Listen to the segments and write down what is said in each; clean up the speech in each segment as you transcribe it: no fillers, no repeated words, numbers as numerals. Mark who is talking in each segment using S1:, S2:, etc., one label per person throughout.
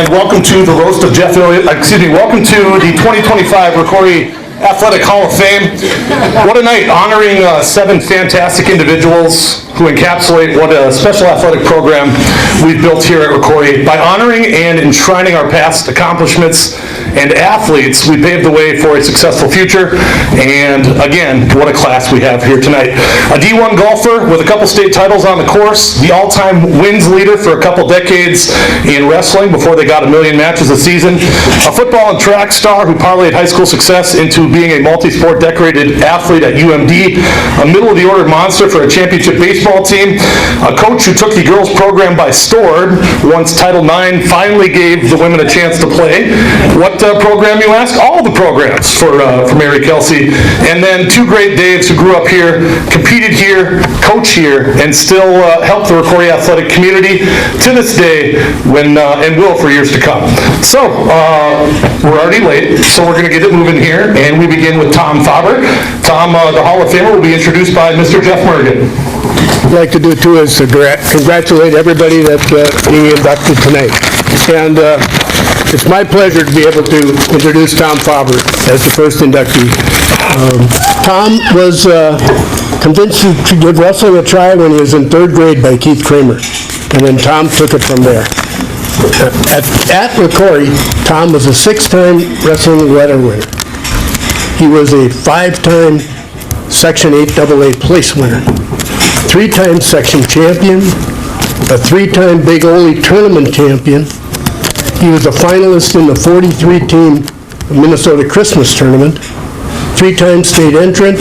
S1: and welcome to the roast of Jeff. Welcome to the 2025 Rocori Athletic Hall of Fame. What a night, honoring 7 fantastic individuals who encapsulate what a special athletic program we've built here at Rocori. By honoring and enshrining our past accomplishments and athletes, we paved the way for a successful future. And again, what a class we have here tonight. A D1 golfer with a couple state titles on the course, the all-time wins leader for a couple decades in wrestling before they got 1 million matches a season, a football and track star who parlayed high school success into being a multi-sport decorated athlete at UMD, a middle-of-the-order monster for a championship baseball team, a coach who took the girls program by storm once Title IX finally gave the women a chance to play. What program, you ask? All the programs for Mary Kelsey. And then 2 great Daves who grew up here, competed here, coach here, and still help the Rocori athletic community to this day and will for years to come. So, we're already late, so we're going to get it moving here, and we begin with Tom Faber. Tom, the Hall of Famer, will be introduced by Mr. Jeff Mergen.
S2: I'd like to do too is to congratulate everybody that's being inducted tonight. And it's my pleasure to be able to introduce Tom Faber as the first inductee. Tom was convinced to give wrestling a try when he was in 3rd grade by Keith Kramer. And then Tom took it from there. At Rocori, Tom was a 6-time wrestling letter winner. He was a 5-time Section 8 AA place winner, 3-time section champion, a 3-time Big Ole tournament champion. He was a finalist in the 43-team Minnesota Christmas tournament, 3-time state entrant,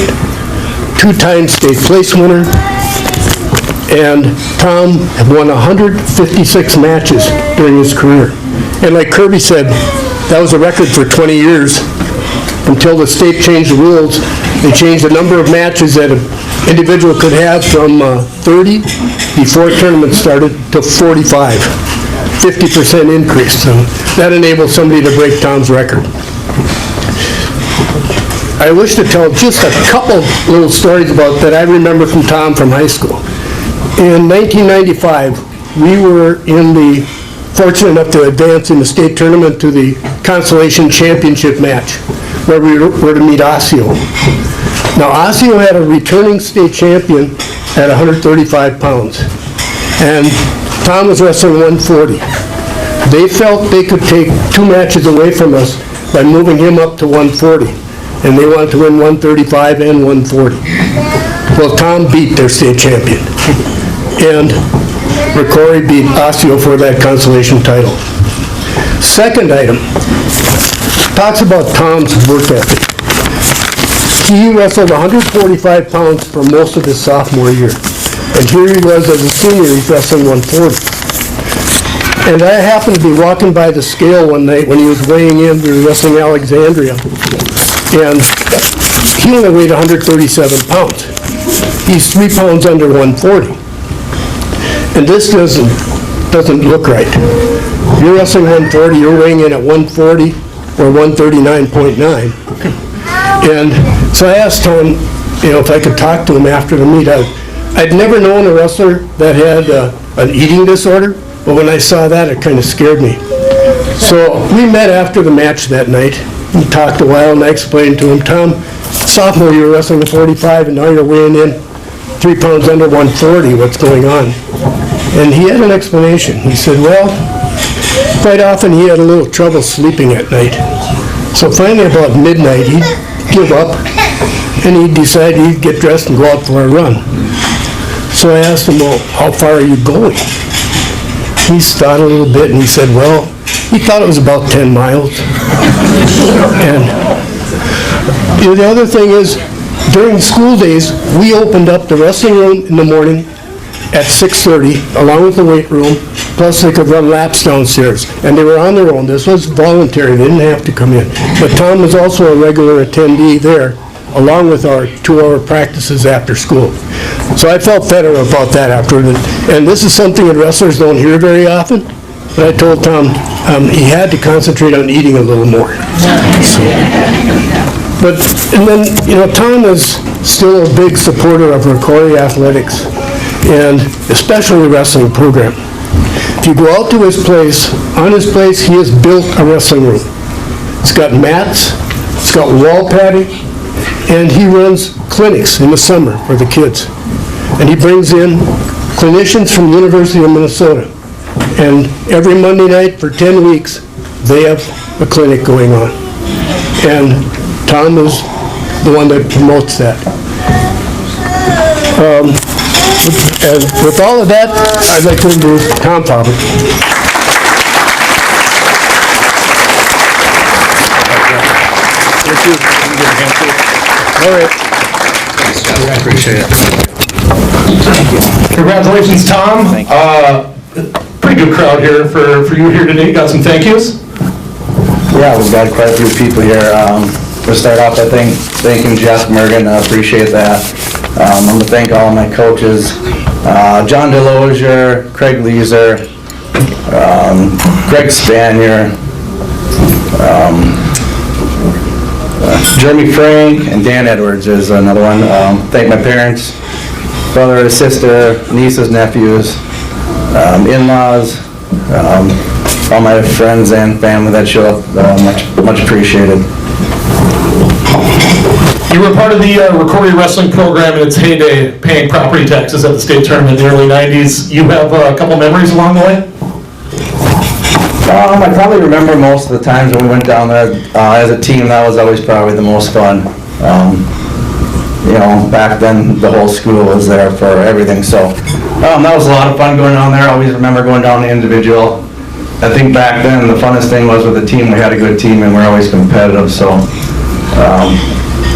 S2: 2-time state place winner, and Tom won 156 matches during his career. And like Kirby said, that was a record for 20 years until the state changed the rules. They changed the number of matches that an individual could have from 30 before tournament started to 45. 50% increase. So that enabled somebody to break Tom's record. I wish to tell just a couple little stories about that I remember from Tom from high school. In 1995, we were fortunate enough to advance in the state tournament to the consolation championship match, where we were to meet Osseo. Now, Osseo had a returning state champion at 135 pounds, and Tom was wrestling 140. They felt they could take 2 matches away from us by moving him up to 140, and they wanted to win 135 and 140. Well, Tom beat their state champion, and Rocori beat Osseo for that consolation title. Second item talks about Tom's work ethic. He wrestled 145 pounds for most of his sophomore year. And here he was as a senior, he's wrestling 140. And I happened to be walking by the scale one night when he was weighing in, we were wrestling Alexandria. And he only weighed 137 pounds. He's 3 pounds under 140. And this doesn't look right. You're wrestling 140, you're weighing in at 140 or 139.9. And so I asked Tom, if I could talk to him after the meet. I'd never known a wrestler that had an eating disorder, but when I saw that, it kind of scared me. So we met after the match that night. We talked a while, and I explained to him, Tom, sophomore you were wrestling a 45, and now you're weighing in 3 pounds under 140. What's going on? And he had an explanation. He said, well, quite often he had a little trouble sleeping at night. So finally about midnight, he'd give up, and he'd decide he'd get dressed and go out for a run. So I asked him, well, how far are you going? He thought a little bit, and he said, well, he thought it was about 10 miles. And the other thing is, during school days, we opened up the wrestling room in the morning at 6:30, along with the weight room, plus they could run laps downstairs. And they were on their own. This was voluntary. They didn't have to come in. But Tom was also a regular attendee there, along with our 2-hour practices after school. So I felt better about that afterward. And this is something that wrestlers don't hear very often. But I told Tom he had to concentrate on eating a little more. And then, Tom is still a big supporter of Rocori athletics, and especially the wrestling program. If you go out to his place, on his place, he has built a wrestling room. It's got mats, it's got wall padding, and he runs clinics in the summer for the kids. And he brings in clinicians from the University of Minnesota. And every Monday night for 10 weeks, they have a clinic going on. And Tom is the one that promotes that. And with all of that, I'd like to introduce Tom Faber.
S1: Thank you.
S2: All right.
S1: I appreciate it. Congratulations, Tom. Pretty good crowd here for you here today. Got some thank yous?
S3: Yeah, we've got quite a few people here. To start off, I think, thanking Jeff Mergen, I appreciate that. I'm going to thank all my coaches, John Delosier, Craig Leeser, Greg Spanier, Jeremy Frank, and Dan Edwards is another one. Thank my parents, brother, sister, nieces, nephews, in-laws, all my friends and family that show up, much appreciated.
S1: You were part of the Rocori wrestling program in its heyday, paying property taxes at the state tournament in the early 90s. You have a couple memories along the way?
S3: I probably remember most of the times when we went down there as a team. That was always probably the most fun. Back then the whole school was there for everything, so that was a lot of fun going down there. I always remember going down to individual. I think back then the funnest thing was with the team. We had a good team and we're always competitive, so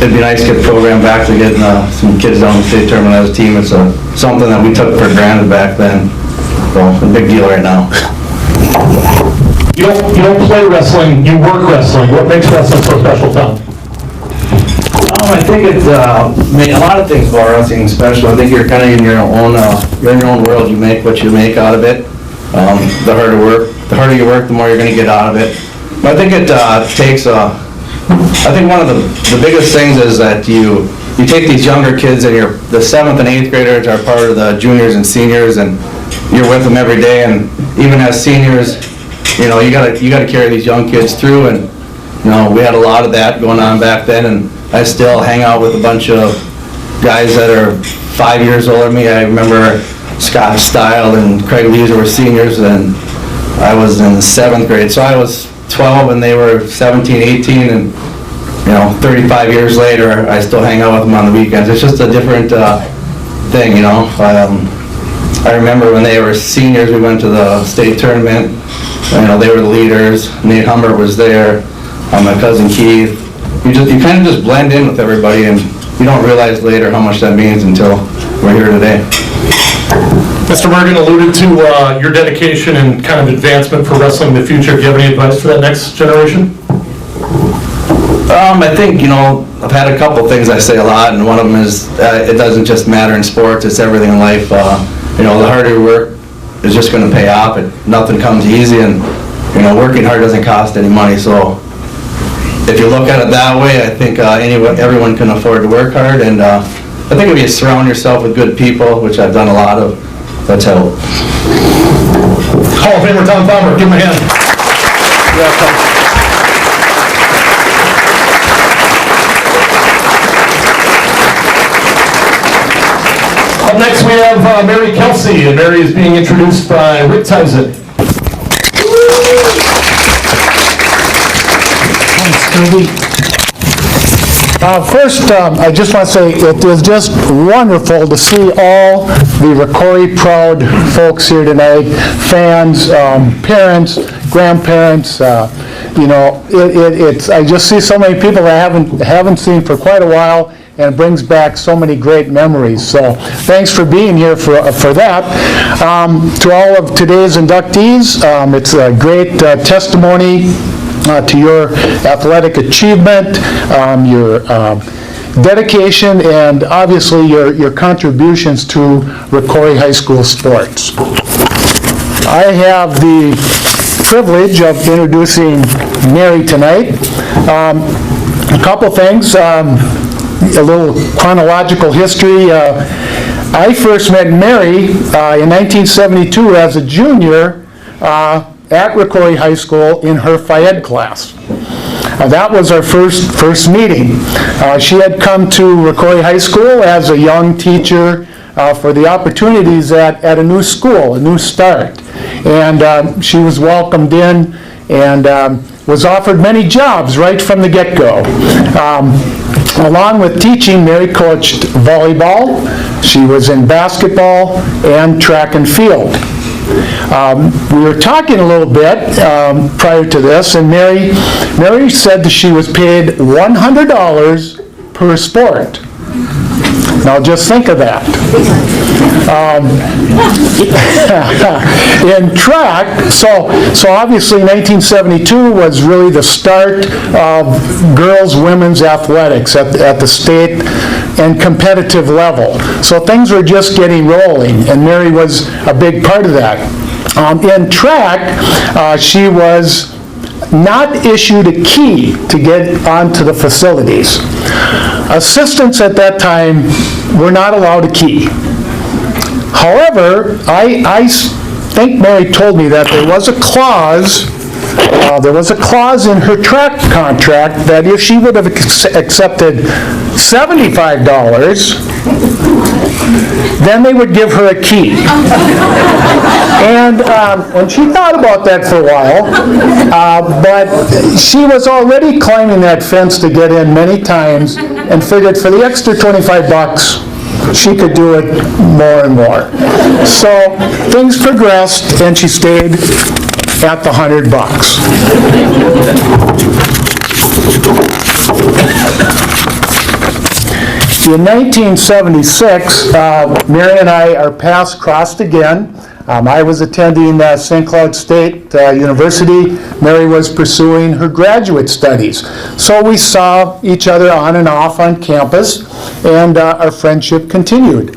S3: it'd be nice to get the program back to getting some kids down the state tournament as a team. It's something that we took for granted back then, so it's a big deal right now.
S1: You don't play wrestling, you work wrestling. What makes wrestling so special, Tom?
S3: I think it's a lot of things about wrestling special. I think you're kind of in your own world. You make what you make out of it. The harder you work, the more you're going to get out of it. But I think it takes I think one of the biggest things is that you take these younger kids, and the 7th and 8th graders are part of the juniors and seniors, and you're with them every day. And even as seniors, you gotta carry these young kids through. And we had a lot of that going on back then, and I still hang out with a bunch of guys that are 5 years older than me. I remember Scott Stile and Craig Leeser were seniors, and I was in 7th grade. So I was 12 and they were 17, 18, and 35 years later, I still hang out with them on the weekends. It's just a different thing, I remember when they were seniors, we went to the state tournament. They were the leaders. Nate Humbert was there. My cousin Keith. You kind of just blend in with everybody, and you don't realize later how much that means until we're here today.
S1: Mr. Mergen alluded to your dedication and kind of advancement for wrestling in the future. Do you have any advice for that next generation?
S3: I think, I've had a couple things I say a lot, and one of them is it doesn't just matter in sports, it's everything in life. The harder you work is just going to pay off. Nothing comes easy, and, working hard doesn't cost any money. So if you look at it that way, I think everyone can afford to work hard, and I think if you surround yourself with good people, which I've done a lot of, that's helped.
S1: Hall of Famer Tom Faber, give him a hand. Up next we have Mary Kelsey, and Mary is being introduced by Rick Tyson.
S4: First, I just want to say it is just wonderful to see all the Rocori proud folks here tonight, fans, parents, grandparents. I just see so many people that I haven't seen for quite a while, and it brings back so many great memories. So thanks for being here for that. To all of today's inductees, it's a great testimony to your athletic achievement, your dedication, and obviously your contributions to Rocori High School sports. I have the privilege of introducing Mary tonight. A couple things, a little chronological history. I first met Mary in 1972 as a junior at Rocori High School in her Phi Ed class. That was our first meeting. She had come to Rocori High School as a young teacher for the opportunities at a new school, a new start. And she was welcomed in and was offered many jobs right from the get-go. Along with teaching, Mary coached volleyball, she was in basketball, and track and field. We were talking a little bit prior to this, and Mary said that she was paid $100 per sport. Now just think of that. In track, so obviously 1972 was really the start of girls' women's athletics at the state and competitive level. So things were just getting rolling, and Mary was a big part of that. In track, she was not issued a key to get onto the facilities. Assistants at that time were not allowed a key. However, I think Mary told me that there was a clause in her track contract that if she would have accepted $75, then they would give her a key. And she thought about that for a while, but she was already climbing that fence to get in many times and figured for the extra $25, she could do it more and more. So things progressed, and she stayed at the $100. In 1976, Mary and our paths crossed again. I was attending St. Cloud State University. Mary was pursuing her graduate studies. So we saw each other on and off on campus, and our friendship continued.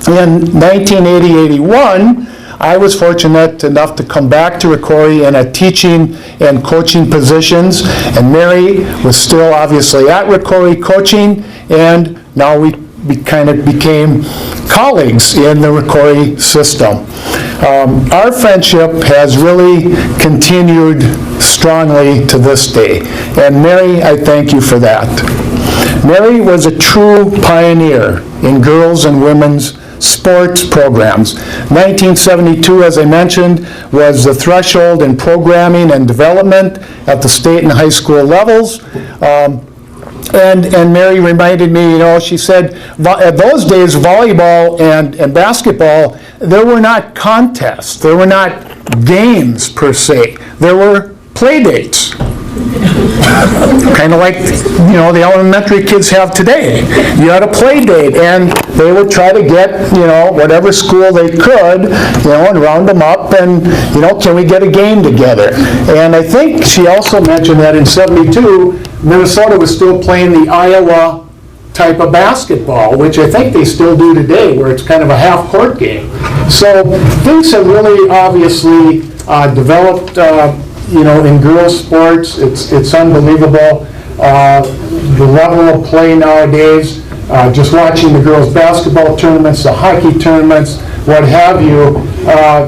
S4: In 1980-81, I was fortunate enough to come back to Rocori in a teaching and coaching positions, and Mary was still obviously at Rocori coaching, and now we kind of became colleagues in the Rocori system. Our friendship has really continued strongly to this day, and Mary, I thank you for that. Mary was a true pioneer in girls and women's sports programs. 1972, as I mentioned, was the threshold in programming and development at the state and high school levels. And Mary reminded me, she said, at those days, volleyball and basketball, there were not contests, there were not games per se, there were play dates. Kind of like, the elementary kids have today. You had a play date, and they would try to get, whatever school they could, and round them up, and, can we get a game together? And I think she also mentioned that in '72, Minnesota was still playing the Iowa type of basketball, which I think they still do today, where it's kind of a half-court game. So things have really obviously developed in girls' sports. It's unbelievable. The level of play nowadays, just watching the girls' basketball tournaments, the hockey tournaments, what have you,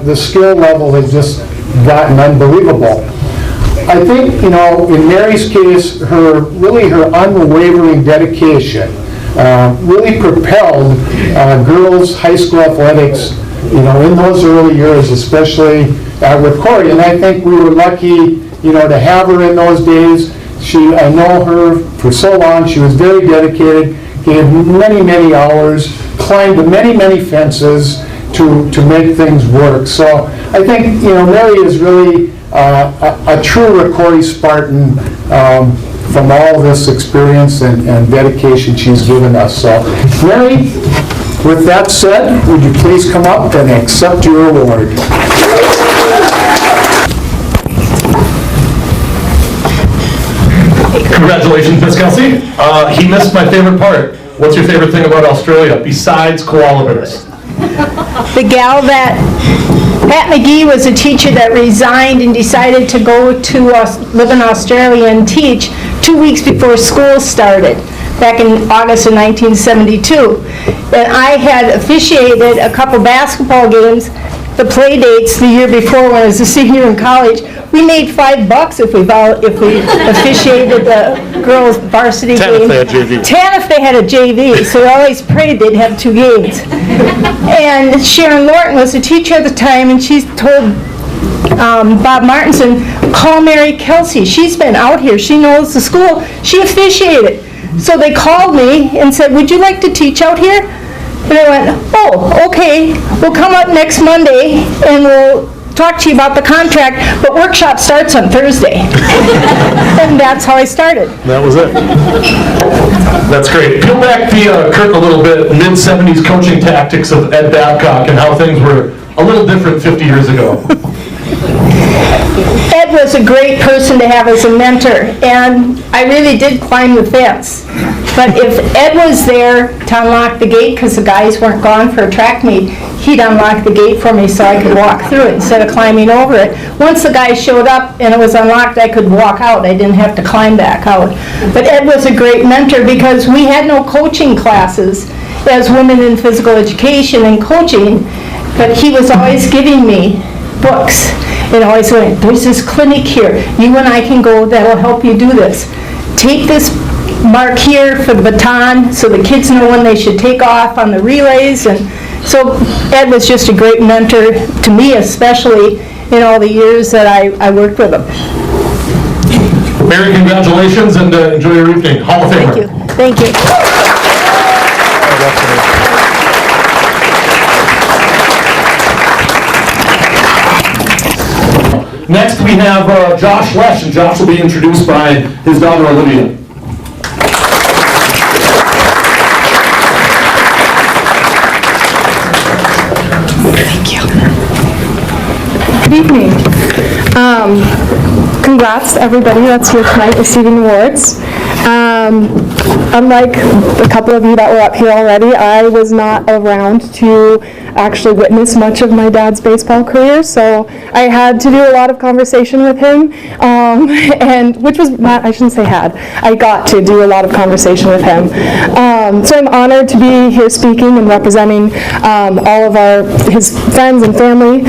S4: the skill level has just gotten unbelievable. I think, in Mary's case, her unwavering dedication really propelled girls' high school athletics, in those early years, especially at Rocori. And I think we were lucky, to have her in those days. I know her for so long. She was very dedicated, gave many, many hours, climbed many, many fences to make things work. So I think, Mary is really a true Rocori Spartan from all this experience and dedication she's given us. So, Mary, with that said, would you please come up and accept your award?
S1: Congratulations, Miss Kelsey. He missed my favorite part. What's your favorite thing about Australia besides koala bears?
S5: The gal that, Pat McGee was a teacher that resigned and decided to go to live in Australia and teach 2 weeks before school started, back in August of 1972. And I had officiated a couple basketball games the play dates the year before when I was a senior in college, we made $5 if we officiated the girls' varsity game.
S1: 10 if they had JV.
S5: 10 if they had a JV, so we always prayed they'd have 2 games. And Sharon Lorton was a teacher at the time, and she told Bob Martinson, call Mary Kelsey. She's been out here. She knows the school. She officiated. So they called me and said, would you like to teach out here? And I went, oh, okay. We'll come up next Monday and we'll talk to you about the contract, but workshop starts on Thursday. And that's how I started.
S1: That was it. That's great. Peel back the curtain a little bit, mid-70s coaching tactics of Ed Babcock and how things were a little different 50 years ago.
S5: Ed was a great person to have as a mentor, and I really did climb the fence. But if Ed was there to unlock the gate, because the guys weren't gone for a track meet, he'd unlock the gate for me so I could walk through it instead of climbing over it. Once the guys showed up and it was unlocked, I could walk out. I didn't have to climb back out. But Ed was a great mentor because we had no coaching classes as women in physical education and coaching, but he was always giving me books and always saying, there's this clinic here. You and I can go, that'll help you do this. Take this mark here for the baton so the kids know when they should take off on the relays. And so Ed was just a great mentor to me, especially in all the years that I worked with him.
S1: Mary, congratulations and enjoy your evening. Hall of Famer.
S5: Thank you. Thank you.
S1: Next, we have Josh Lesh, and Josh will be introduced by his daughter, Olivia.
S6: Thank you. Good evening. Congrats to everybody that's here tonight receiving awards. Unlike a couple of you that were up here already, I was not around to actually witness much of my dad's baseball career, so I had to do a lot of conversation with him, and which was not, I shouldn't say had, I got to do a lot of conversation with him. So I'm honored to be here speaking and representing all of his friends and family,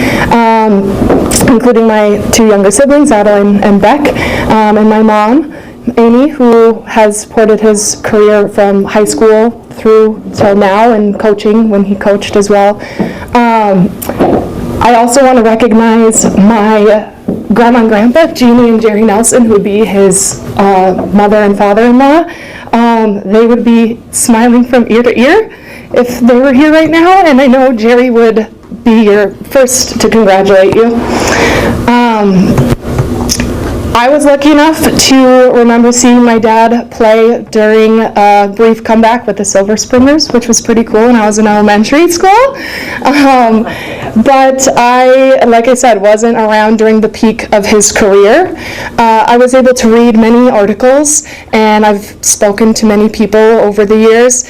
S6: including my 2 younger siblings, Adeline and Beck, and my mom, Amy, who has supported his career from high school through till now and coaching when he coached as well. I also want to recognize my grandma and grandpa, Jeannie and Jerry Nelson, who would be his mother and father-in-law. They would be smiling from ear to ear if they were here right now, and I know Jerry would be your first to congratulate you. I was lucky enough to remember seeing my dad play during a brief comeback with the Silver Springers, which was pretty cool when I was in elementary school. But I, like I said, wasn't around during the peak of his career. I was able to read many articles, and I've spoken to many people over the years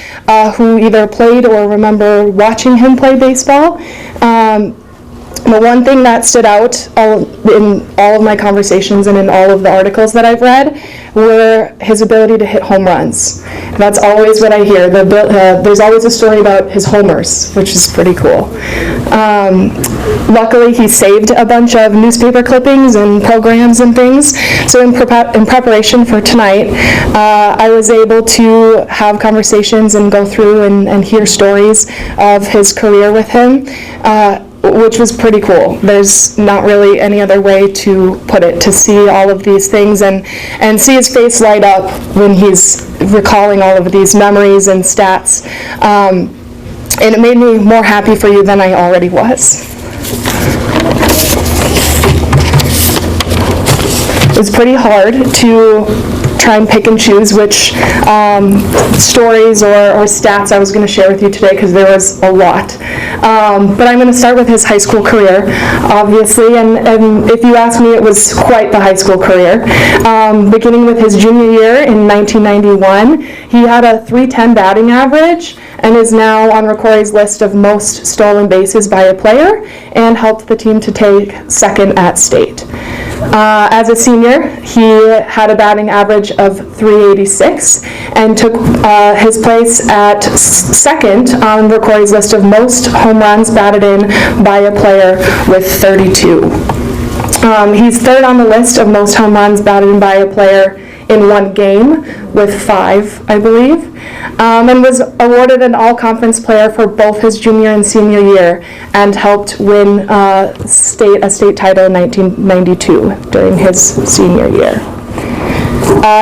S6: who either played or remember watching him play baseball. The one thing that stood out in all of my conversations and in all of the articles that I've read were his ability to hit home runs. That's always what I hear. There's always a story about his homers, which is pretty cool. Luckily, he saved a bunch of newspaper clippings and programs and things. So in preparation for tonight, I was able to have conversations and go through and hear stories of his career with him, which was pretty cool. There's not really any other way to put it, to see all of these things and see his face light up when he's recalling all of these memories and stats. And it made me more happy for you than I already was. It was pretty hard to try and pick and choose which stories or stats I was going to share with you today, because there was a lot. But I'm going to start with his high school career, obviously, and if you ask me, it was quite the high school career. Beginning with his junior year in 1991, he had a .310 batting average and is now on Rocori's list of most stolen bases by a player and helped the team to take second at state. As a senior, he had a batting average of .386 and took his place at second on Rocori's list of most home runs batted in by a player with 32. He's third on the list of most home runs batted in by a player in one game with 5, I believe, and was awarded an all-conference player for both his junior and senior year and helped win a state title in 1992 during his senior year.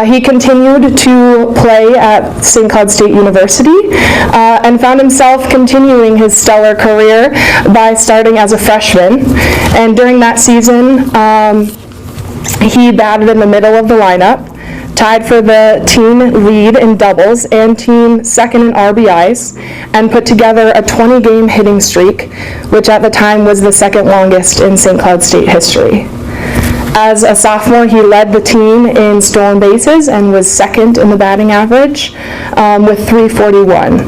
S6: He continued to play at St. Cloud State University and found himself continuing his stellar career by starting as a freshman. And during that season, he batted in the middle of the lineup, tied for the team lead in doubles and team second in RBIs, and put together a 20-game hitting streak, which at the time was the second longest in St. Cloud State history. As a sophomore, he led the team in stolen bases and was second in the batting average with .341.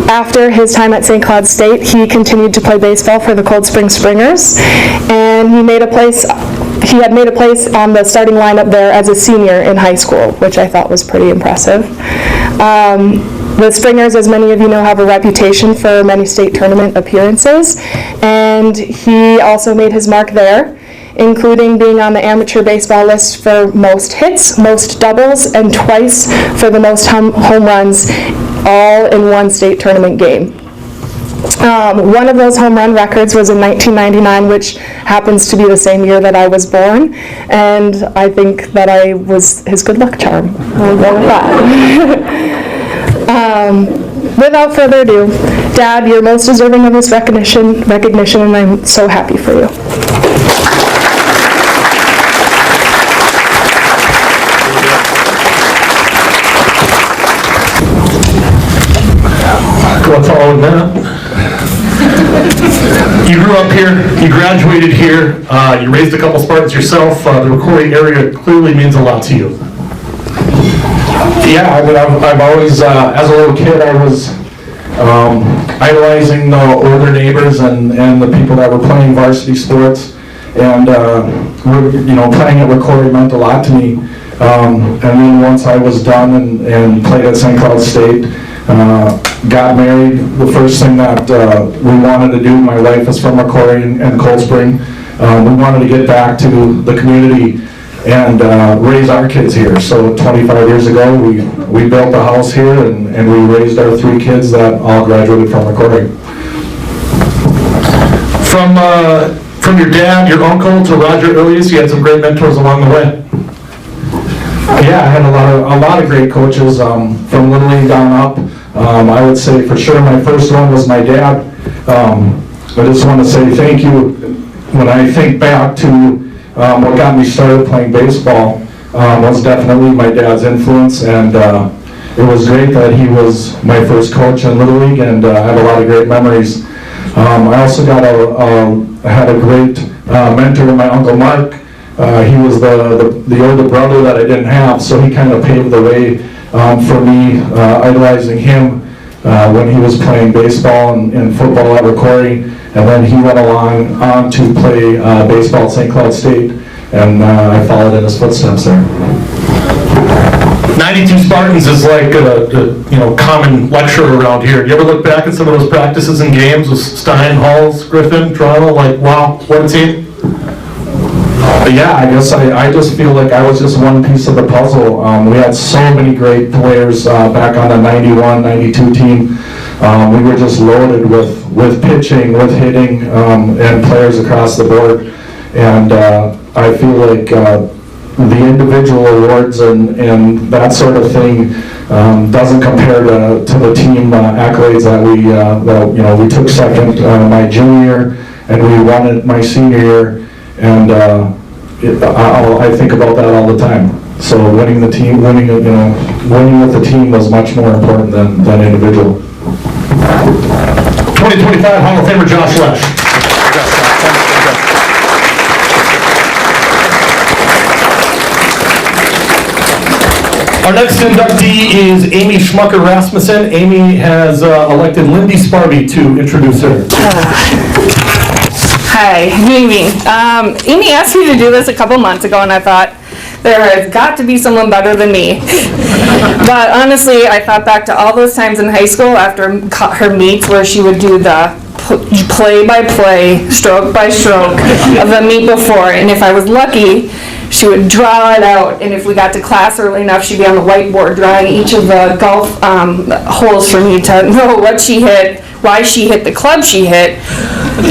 S6: After his time at St. Cloud State, he continued to play baseball for the Cold Spring Springers, and he had made a place on the starting lineup there as a senior in high school, which I thought was pretty impressive. The Springers, as many of you know, have a reputation for many state tournament appearances, and he also made his mark there, including being on the amateur baseball list for most hits, most doubles, and twice for the most home runs, all in one state tournament game. One of those home run records was in 1999, which happens to be the same year that I was born, and I think that I was his good luck charm. I'll go with that. Without further ado, Dad, you're most deserving of this recognition, and I'm so happy for you.
S1: What's all of that? You grew up here, you graduated here, you raised a couple Spartans yourself. The Rocori area clearly means a lot to you.
S7: Yeah, I've always, as a little kid, I was idolizing the older neighbors and the people that were playing varsity sports, and playing at Rocori meant a lot to me. And then once I was done and played at St. Cloud State, got married, the first thing that we wanted to do, my wife is from Rocori and Cold Spring, we wanted to get back to the community and raise our kids here. So 25 years ago, we built a house here and we raised our 3 kids that all graduated from Rocori.
S1: From your dad, your uncle, to Roger Ilias, you had some great mentors along the way.
S7: Yeah, I had a lot of great coaches from Little League down up. I would say for sure my first one was my dad. I just want to say thank you. When I think back to what got me started playing baseball, was definitely my dad's influence, and it was great that he was my first coach in Little League, and I have a lot of great memories. I also had a great mentor in my Uncle Mark. He was the older brother that I didn't have, so he kind of paved the way for me, idolizing him when he was playing baseball and football at Rocori, and then he went on to play baseball at St. Cloud State, and I followed in his footsteps there.
S1: 92 Spartans is like a common lecture around here. Do you ever look back at some of those practices and games with Stein, Halls, Griffin, Toronto, like, wow, what a team?
S7: Yeah, I guess I just feel like I was just one piece of the puzzle. We had so many great players back on the 91, 92 team. We were just loaded with pitching, with hitting, and players across the board. And I feel like the individual awards and that sort of thing doesn't compare to the team accolades that we took second my junior year, and we won it my senior year. And I think about that all the time. So winning with the team was much more important than individual.
S1: 2025 Hall of Famer Josh Lesh. Our next inductee is Amy Schmucker Rasmussen. Amy has elected Lindy Sparby to introduce her.
S8: Hi, good evening. Amy asked me to do this a couple months ago, and I thought, there has got to be someone better than me. But honestly, I thought back to all those times in high school after her meets where she would do the play-by-play, stroke-by-stroke of the meet before, and if I was lucky, she would draw it out, and if we got to class early enough, she'd be on the whiteboard drawing each of the golf holes for me to know what she hit, why she hit the club she hit,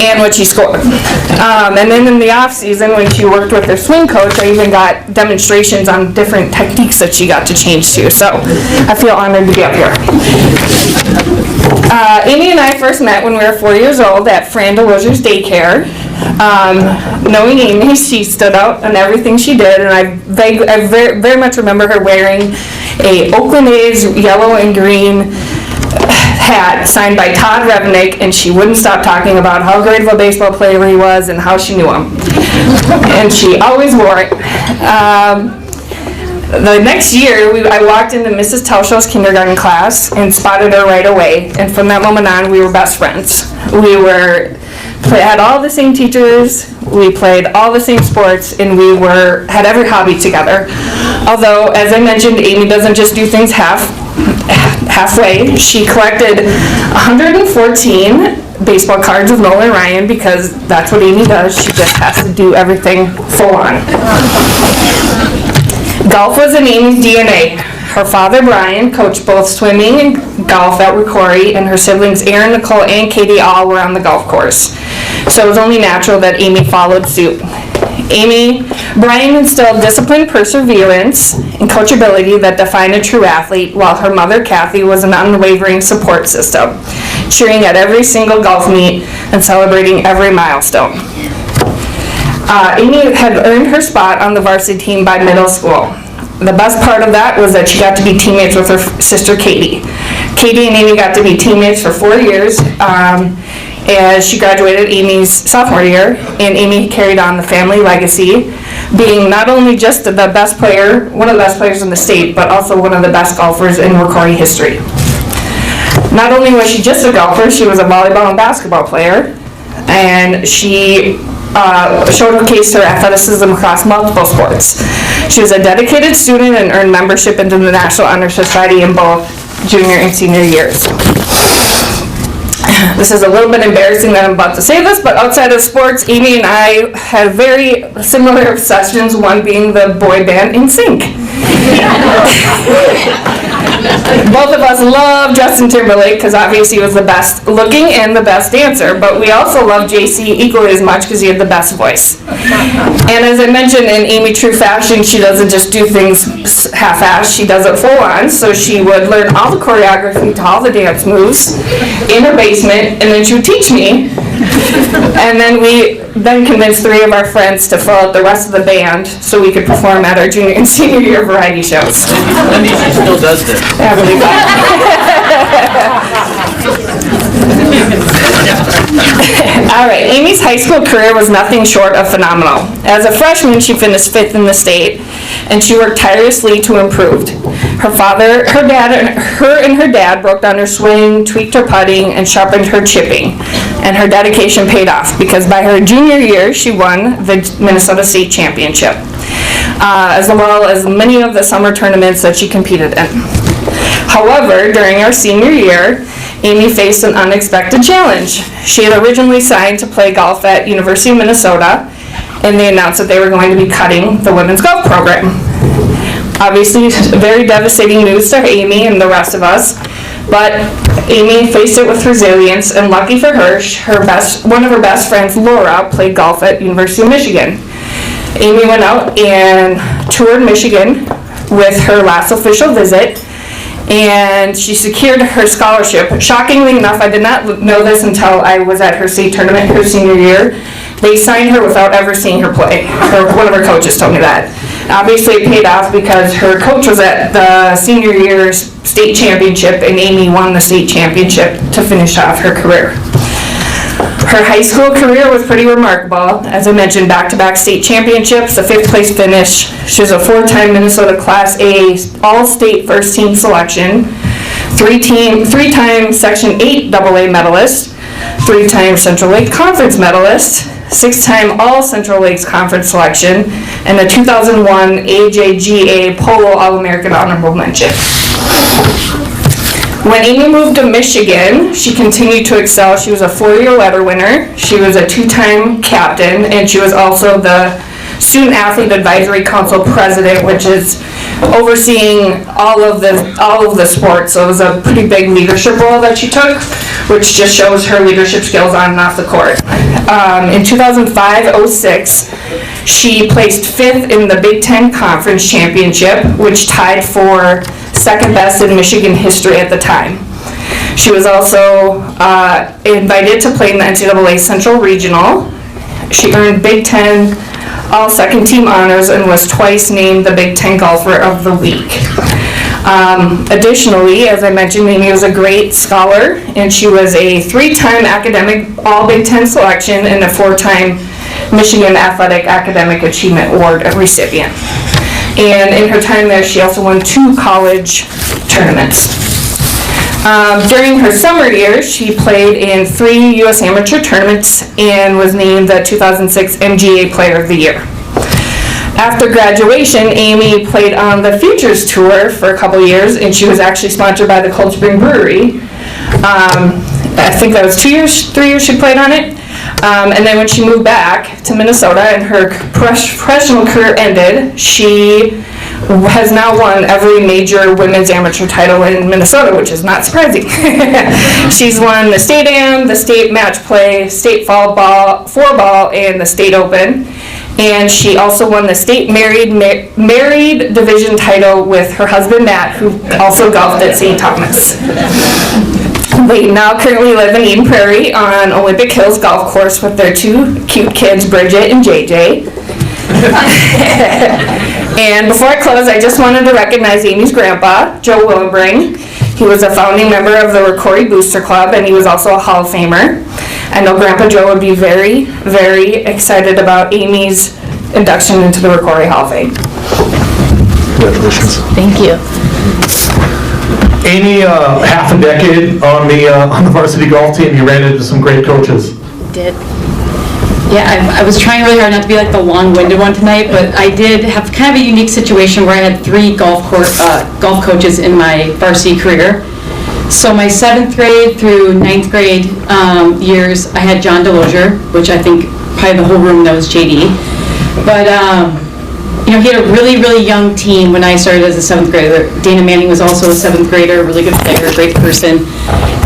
S8: and what she scored. And then in the off season, when she worked with her swing coach, I even got demonstrations on different techniques that she got to change to. So I feel honored to be up here. Amy and I first met when we were 4 years old at Fran DeLozier's daycare. Knowing Amy, she stood out in everything she did, and I very much remember her wearing a Oakland A's yellow and green hat signed by Todd Revnick, and she wouldn't stop talking about how great of a baseball player he was and how she knew him. And she always wore it. The next year, I walked into Mrs. Telshow's kindergarten class and spotted her right away, and from that moment on, we were best friends. We had all the same teachers, we played all the same sports, and we had every hobby together. Although, as I mentioned, Amy doesn't just do things halfway. She collected 114 baseball cards with Nolan Ryan because that's what Amy does. She just has to do everything full on. Golf was in Amy's DNA. Her father, Brian, coached both swimming and golf at Rocori, and her siblings, Aaron, Nicole, and Katie, all were on the golf course. So it was only natural that Amy followed suit. Brian instilled discipline, perseverance, and coachability that defined a true athlete, while her mother, Kathy, was an unwavering support system, cheering at every single golf meet and celebrating every milestone. Amy had earned her spot on the varsity team by middle school. The best part of that was that she got to be teammates with her sister, Katie. Katie and Amy got to be teammates for 4 years. As she graduated Amy's sophomore year, and Amy carried on the family legacy, being not only just the best player, one of the best players in the state, but also one of the best golfers in Rocori history. Not only was she just a golfer, she was a volleyball and basketball player, and she showcased her athleticism across multiple sports. She was a dedicated student and earned membership into the National Honor Society in both junior and senior years. This is a little bit embarrassing that I'm about to say this, but outside of sports, Amy and I had very similar obsessions, one being the boy band NSYNC. Both of us love Justin Timberlake because obviously he was the best looking and the best dancer, but we also love JC equally as much because he had the best voice. And as I mentioned, in Amy true fashion, she doesn't just do things half-assed, she does it full on. So she would learn all the choreography to all the dance moves in her basement, and then she would teach me. And then we convinced 3 of our friends to fill out the rest of the band so we could perform at our junior and senior year variety shows.
S3: Wendy, she still does this.
S8: I believe that. All right, Amy's high school career was nothing short of phenomenal. As a freshman, she finished 5th in the state, and she worked tirelessly to improve. Her dad broke down her swing, tweaked her putting, and sharpened her chipping. And her dedication paid off because by her junior year, she won the Minnesota State Championship, as well as many of the summer tournaments that she competed in. However, during our senior year, Amy faced an unexpected challenge. She had originally signed to play golf at University of Minnesota, and they announced that they were going to be cutting the women's golf program. Obviously, very devastating news to Amy and the rest of us, but Amy faced it with resilience, and lucky for her, one of her best friends, Laura, played golf at University of Michigan. Amy went out and toured Michigan with her last official visit, and she secured her scholarship. Shockingly enough, I did not know this until I was at her state tournament her senior year. They signed her without ever seeing her play. One of her coaches told me that. Obviously it paid off because her coach was at the senior year's state championship, and Amy won the state championship to finish off her career. Her high school career was pretty remarkable. As I mentioned, back-to-back state championships, a 5th place finish. She was a 4-time Minnesota Class A All-State First Team selection, 3-time Section 8 AA medalist, 3-time Central Lake Conference medalist, 6-time All-Central Lakes Conference selection, and the 2001 AJGA Polo All-American Honorable Mention. When Amy moved to Michigan, she continued to excel. She was a 4-year letter winner. She was a 2-time captain, and she was also the Student Athlete Advisory Council president, which is overseeing all of the sports. So it was a pretty big leadership role that she took, which just shows her leadership skills on and off the court. In 2005-06, she placed 5th in the Big Ten Conference Championship, which tied for second best in Michigan history at the time. She was also invited to play in the NCAA Central Regional. She earned Big Ten All Second Team honors and was twice named the Big Ten Golfer of the Week. Additionally, as I mentioned, Amy was a great scholar, and she was a 3-time academic All Big Ten selection and a 4-time Michigan Athletic Academic Achievement Award recipient. And in her time there, she also won 2 college tournaments. During her summer years, she played in 3 U.S. amateur tournaments and was named the 2006 MGA Player of the Year. After graduation, Amy played on the Futures Tour for a couple years, and she was actually sponsored by the Cold Spring Brewery. I think that was 3 years she played on it. And then when she moved back to Minnesota and her professional career ended, she has now won every major women's amateur title in Minnesota, which is not surprising. She's won the State Am, the State Match Play, State Fall Ball, 4-Ball, and the State Open. And she also won the State Married Division title with her husband Matt, who also golfed at St. Thomas. They now currently live in Eden Prairie on Olympic Hills Golf Course with their 2 cute kids, Bridget and JJ. And before I close, I just wanted to recognize Amy's grandpa, Joe Willebring. He was a founding member of the Rocori Booster Club, and he was also a Hall of Famer. I know Grandpa Joe would be very, very excited about Amy's induction into the Rocori Hall of Fame.
S1: Congratulations.
S5: Thank you.
S1: Amy, half a decade on the varsity golf team, you ran into some great coaches.
S9: Did. Yeah, I was trying really hard not to be like the long-winded one tonight, but I did have kind of a unique situation where I had 3 golf coaches in my varsity career. So my 7th grade through 9th grade years, I had John Delosier, which I think probably the whole room knows JD. But he had a really, really young team when I started as a 7th grader. Dana Manning was also a 7th grader, really good player, great person.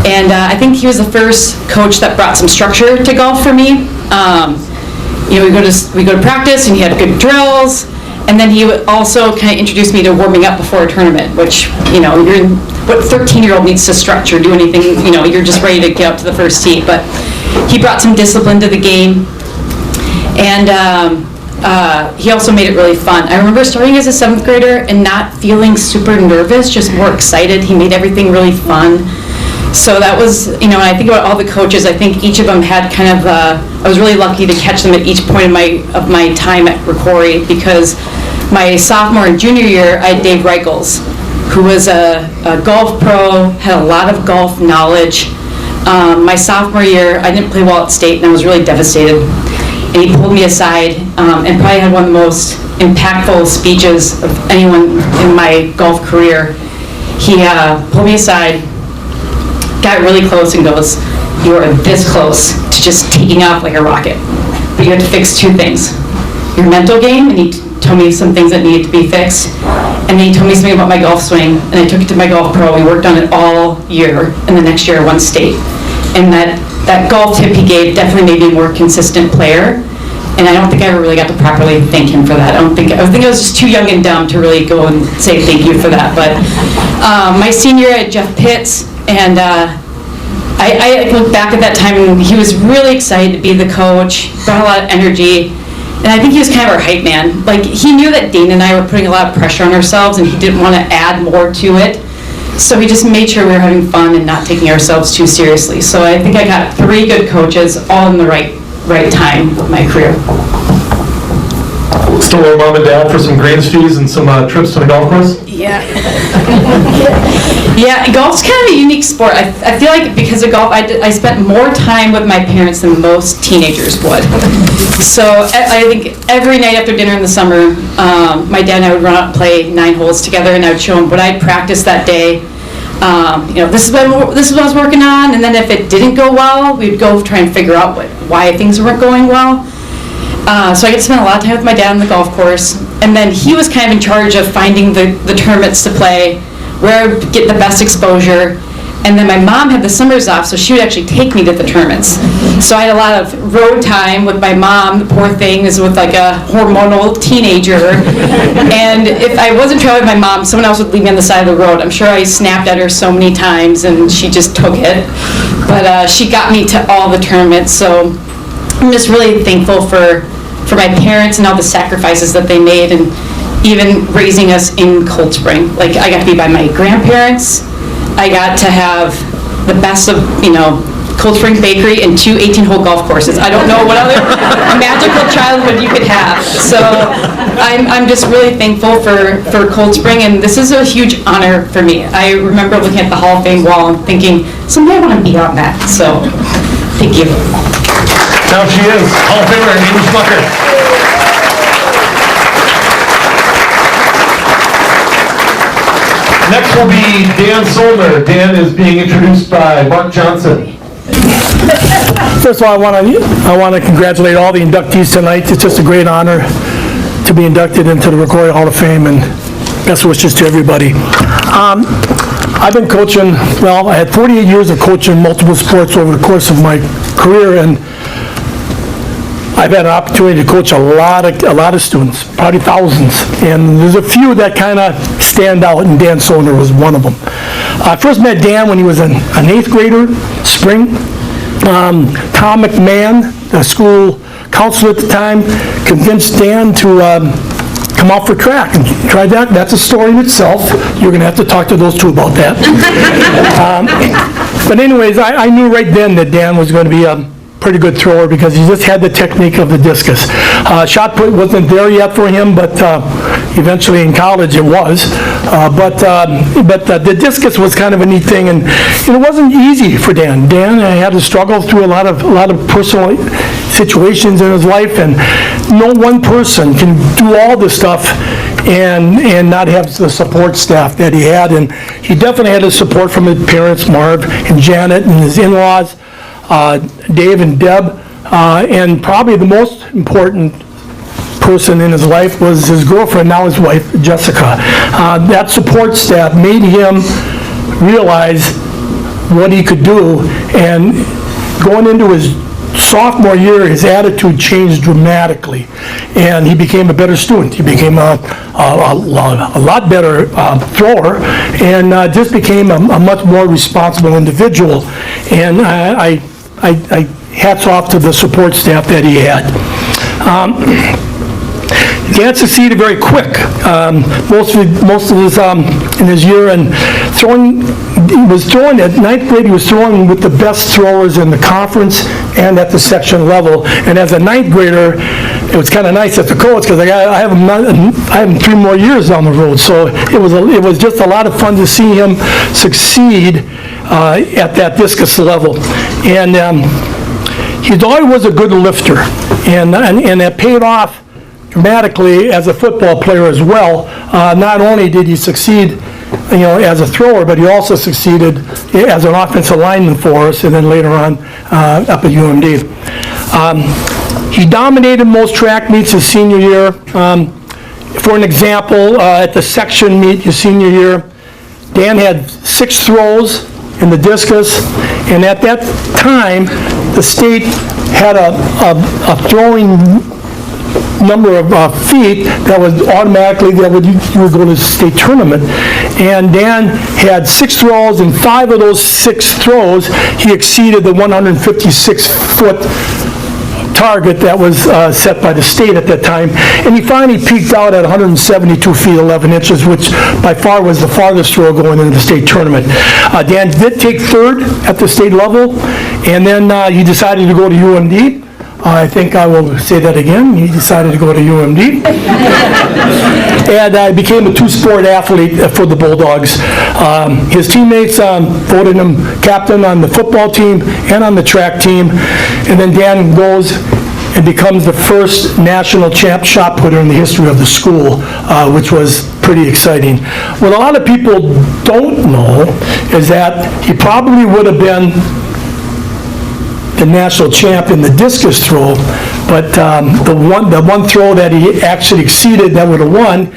S9: And I think he was the first coach that brought some structure to golf for me. We go to practice and he had good drills. And then he would also kind of introduce me to warming up before a tournament, which, what 13-year-old needs to structure, do anything, you're just ready to get up to the first tee. But he brought some discipline to the game. And he also made it really fun. I remember starting as a 7th grader and not feeling super nervous, just more excited. He made everything really fun. So that was, when I think about all the coaches, I think each of them had kind of, I was really lucky to catch them at each point of my time at Rocori, because my sophomore and junior year, I had Dave Reichels, who was a golf pro, had a lot of golf knowledge. My sophomore year, I didn't play well at state, and I was really devastated. And he pulled me aside and probably had one of the most impactful speeches of anyone in my golf career. He pulled me aside, got really close and goes, "You are this close to just taking off like a rocket. But you have to fix 2 things. Your mental game," and he told me some things that needed to be fixed. And then he told me something about my golf swing, and I took it to my golf pro. We worked on it all year, and the next year I won state. And that golf tip he gave definitely made me a more consistent player. And I don't think I ever really got to properly thank him for that. I think I was just too young and dumb to really go and say thank you for that. But my senior year, I had Jeff Pitts, and I look back at that time, and he was really excited to be the coach, brought a lot of energy, and I think he was kind of our hype man. Like, he knew that Dana and I were putting a lot of pressure on ourselves, and he didn't want to add more to it. So he just made sure we were having fun and not taking ourselves too seriously. So I think I got 3 good coaches, all in the right time of my career.
S1: Still owe Mom and Dad for some greens fees and some trips to the golf course?
S9: Yeah. Yeah, golf's kind of a unique sport. I feel like because of golf, I spent more time with my parents than most teenagers would. So I think every night after dinner in the summer, my dad and I would run out and play 9 holes together, and I would show him what I'd practiced that day. This is what I was working on, and then if it didn't go well, we'd go try and figure out why things weren't going well. So I get to spend a lot of time with my dad on the golf course, and then he was kind of in charge of finding the tournaments to play, where I would get the best exposure, and then my mom had the summers off, so she would actually take me to the tournaments. So I had a lot of road time with my mom. The poor thing is with like a hormonal teenager, and if I wasn't traveling with my mom, someone else would leave me on the side of the road. I'm sure I snapped at her so many times, and she just took it. But she got me to all the tournaments, so I'm just really thankful for my parents and all the sacrifices that they made, and even raising us in Cold Spring. Like, I got to be by my grandparents. I got to have the best of, Cold Spring Bakery and 2 18-hole golf courses. I don't know what other magical childhood you could have. So I'm just really thankful for Cold Spring, and this is a huge honor for me. I remember looking at the Hall of Fame wall and thinking, someday I want to be on that. So, thank you.
S1: Now she is Hall of Famer Amy Schmucker. Next will be Dan Solmer. Dan is being introduced by Mark Johnson.
S2: First of all, I want to congratulate all the inductees tonight. It's just a great honor to be inducted into the Rocori Hall of Fame, and best wishes to everybody. I've been coaching, I had 48 years of coaching multiple sports over the course of my career, and I've had an opportunity to coach a lot of students, probably thousands, and there's a few that kind of stand out, and Dan Solner was one of them. I first met Dan when he was an 8th grader, spring. Tom McMahon, the school counselor at the time, convinced Dan to come out for track and try that. That's a story in itself. You're going to have to talk to those two about that. But anyways, I knew right then that Dan was going to be a pretty good thrower because he just had the technique of the discus. Shot put wasn't there yet for him, but eventually in college it was. But the discus was kind of a neat thing, and it wasn't easy for Dan. Dan had to struggle through a lot of personal situations in his life, and no one person can do all this stuff and not have the support staff that he had. And he definitely had the support from his parents, Marv and Janet, and his in-laws, Dave and Deb, and probably the most important person in his life was his girlfriend, now his wife, Jessica. That support staff made him realize what he could do, and going into his sophomore year, his attitude changed dramatically, and he became a better student. He became a lot better thrower, and just became a much more responsible individual. And I hats off to the support staff that he had. Dan succeeded very quick. Most of his in his year, and he was throwing at 9th grade. He was throwing with the best throwers in the conference and at the section level. And as a 9th grader, it was kind of nice as a coach because I have him 3 more years down the road. So it was just a lot of fun to see him succeed at that discus level. And he always was a good lifter, and that paid off dramatically as a football player as well. Not only did he succeed, as a thrower, but he also succeeded as an offensive lineman for us, and then later on up at UMD. He dominated most track meets his senior year. For an example, at the section meet his senior year, Dan had 6 throws in the discus, and at that time, the state had a throwing number of feet that was automatically, you would go to the state tournament. And Dan had 6 throws, and 5 of those 6 throws, he exceeded the 156-foot target that was set by the state at that time. And he finally peaked out at 172 feet 11 inches, which by far was the farthest throw going into the state tournament. Dan did take 3rd at the state level, and then he decided to go to UMD. I think I will say that again. He decided to go to UMD. And I became a two-sport athlete for the Bulldogs. His teammates voted him captain on the football team and on the track team. And then Dan goes and becomes the first national champ shot putter in the history of the school, which was pretty exciting. What a lot of people don't know is that he probably would have been the national champ in the discus throw, but the one throw that he actually exceeded that would have won,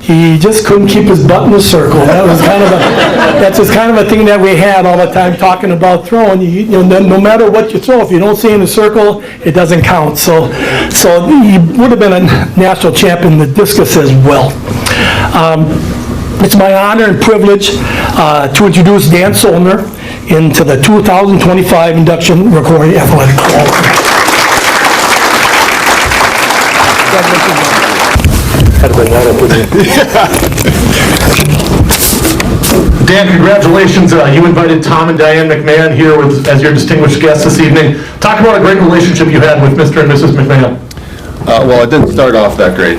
S2: he just couldn't keep his butt in the circle. That's just kind of a thing that we had all the time talking about throwing. No matter what you throw, if you don't stay in the circle, it doesn't count. So he would have been a national champ in the discus as well. It's my honor and privilege to introduce Dan Solner into the 2025 Induction Rocori Athletic Hall of Fame. Had to bring that up with you.
S1: Dan, congratulations. You invited Tom and Diane McMahon here as your distinguished guests this evening. Talk about a great relationship you had with Mr. and Mrs. McMahon.
S10: Well, it didn't start off that great.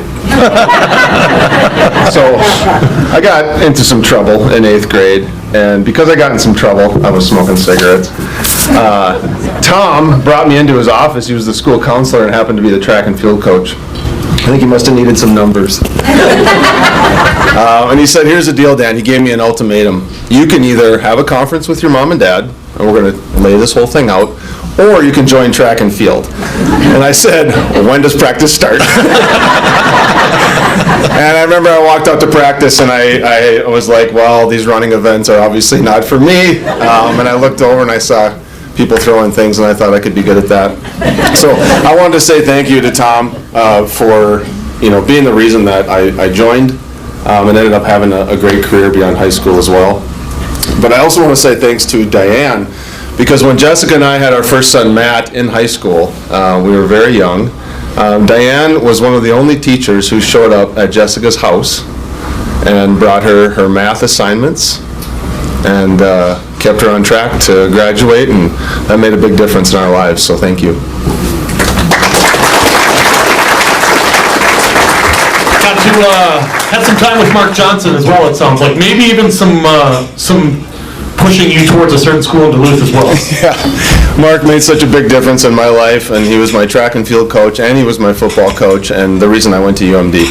S10: So I got into some trouble in 8th grade, and because I got in some trouble, I was smoking cigarettes. Tom brought me into his office. He was the school counselor and happened to be the track and field coach. I think he must have needed some numbers. And he said, here's the deal, Dan. He gave me an ultimatum. You can either have a conference with your mom and dad, and we're going to lay this whole thing out, or you can join track and field. And I said, well, when does practice start? And I remember I walked out to practice and I was like, well, these running events are obviously not for me. And I looked over and I saw people throwing things and I thought I could be good at that. So I wanted to say thank you to Tom for being the reason that I joined and ended up having a great career beyond high school as well. But I also want to say thanks to Diane, because when Jessica and I had our first son, Matt, in high school, we were very young. Diane was one of the only teachers who showed up at Jessica's house and brought her her math assignments and kept her on track to graduate, and that made a big difference in our lives, so thank you.
S1: Got to have some time with Mark Johnson as well, it sounds like. Maybe even some pushing you towards a certain school in Duluth as well.
S10: Yeah, Mark made such a big difference in my life, and he was my track and field coach, and he was my football coach, and the reason I went to UMD.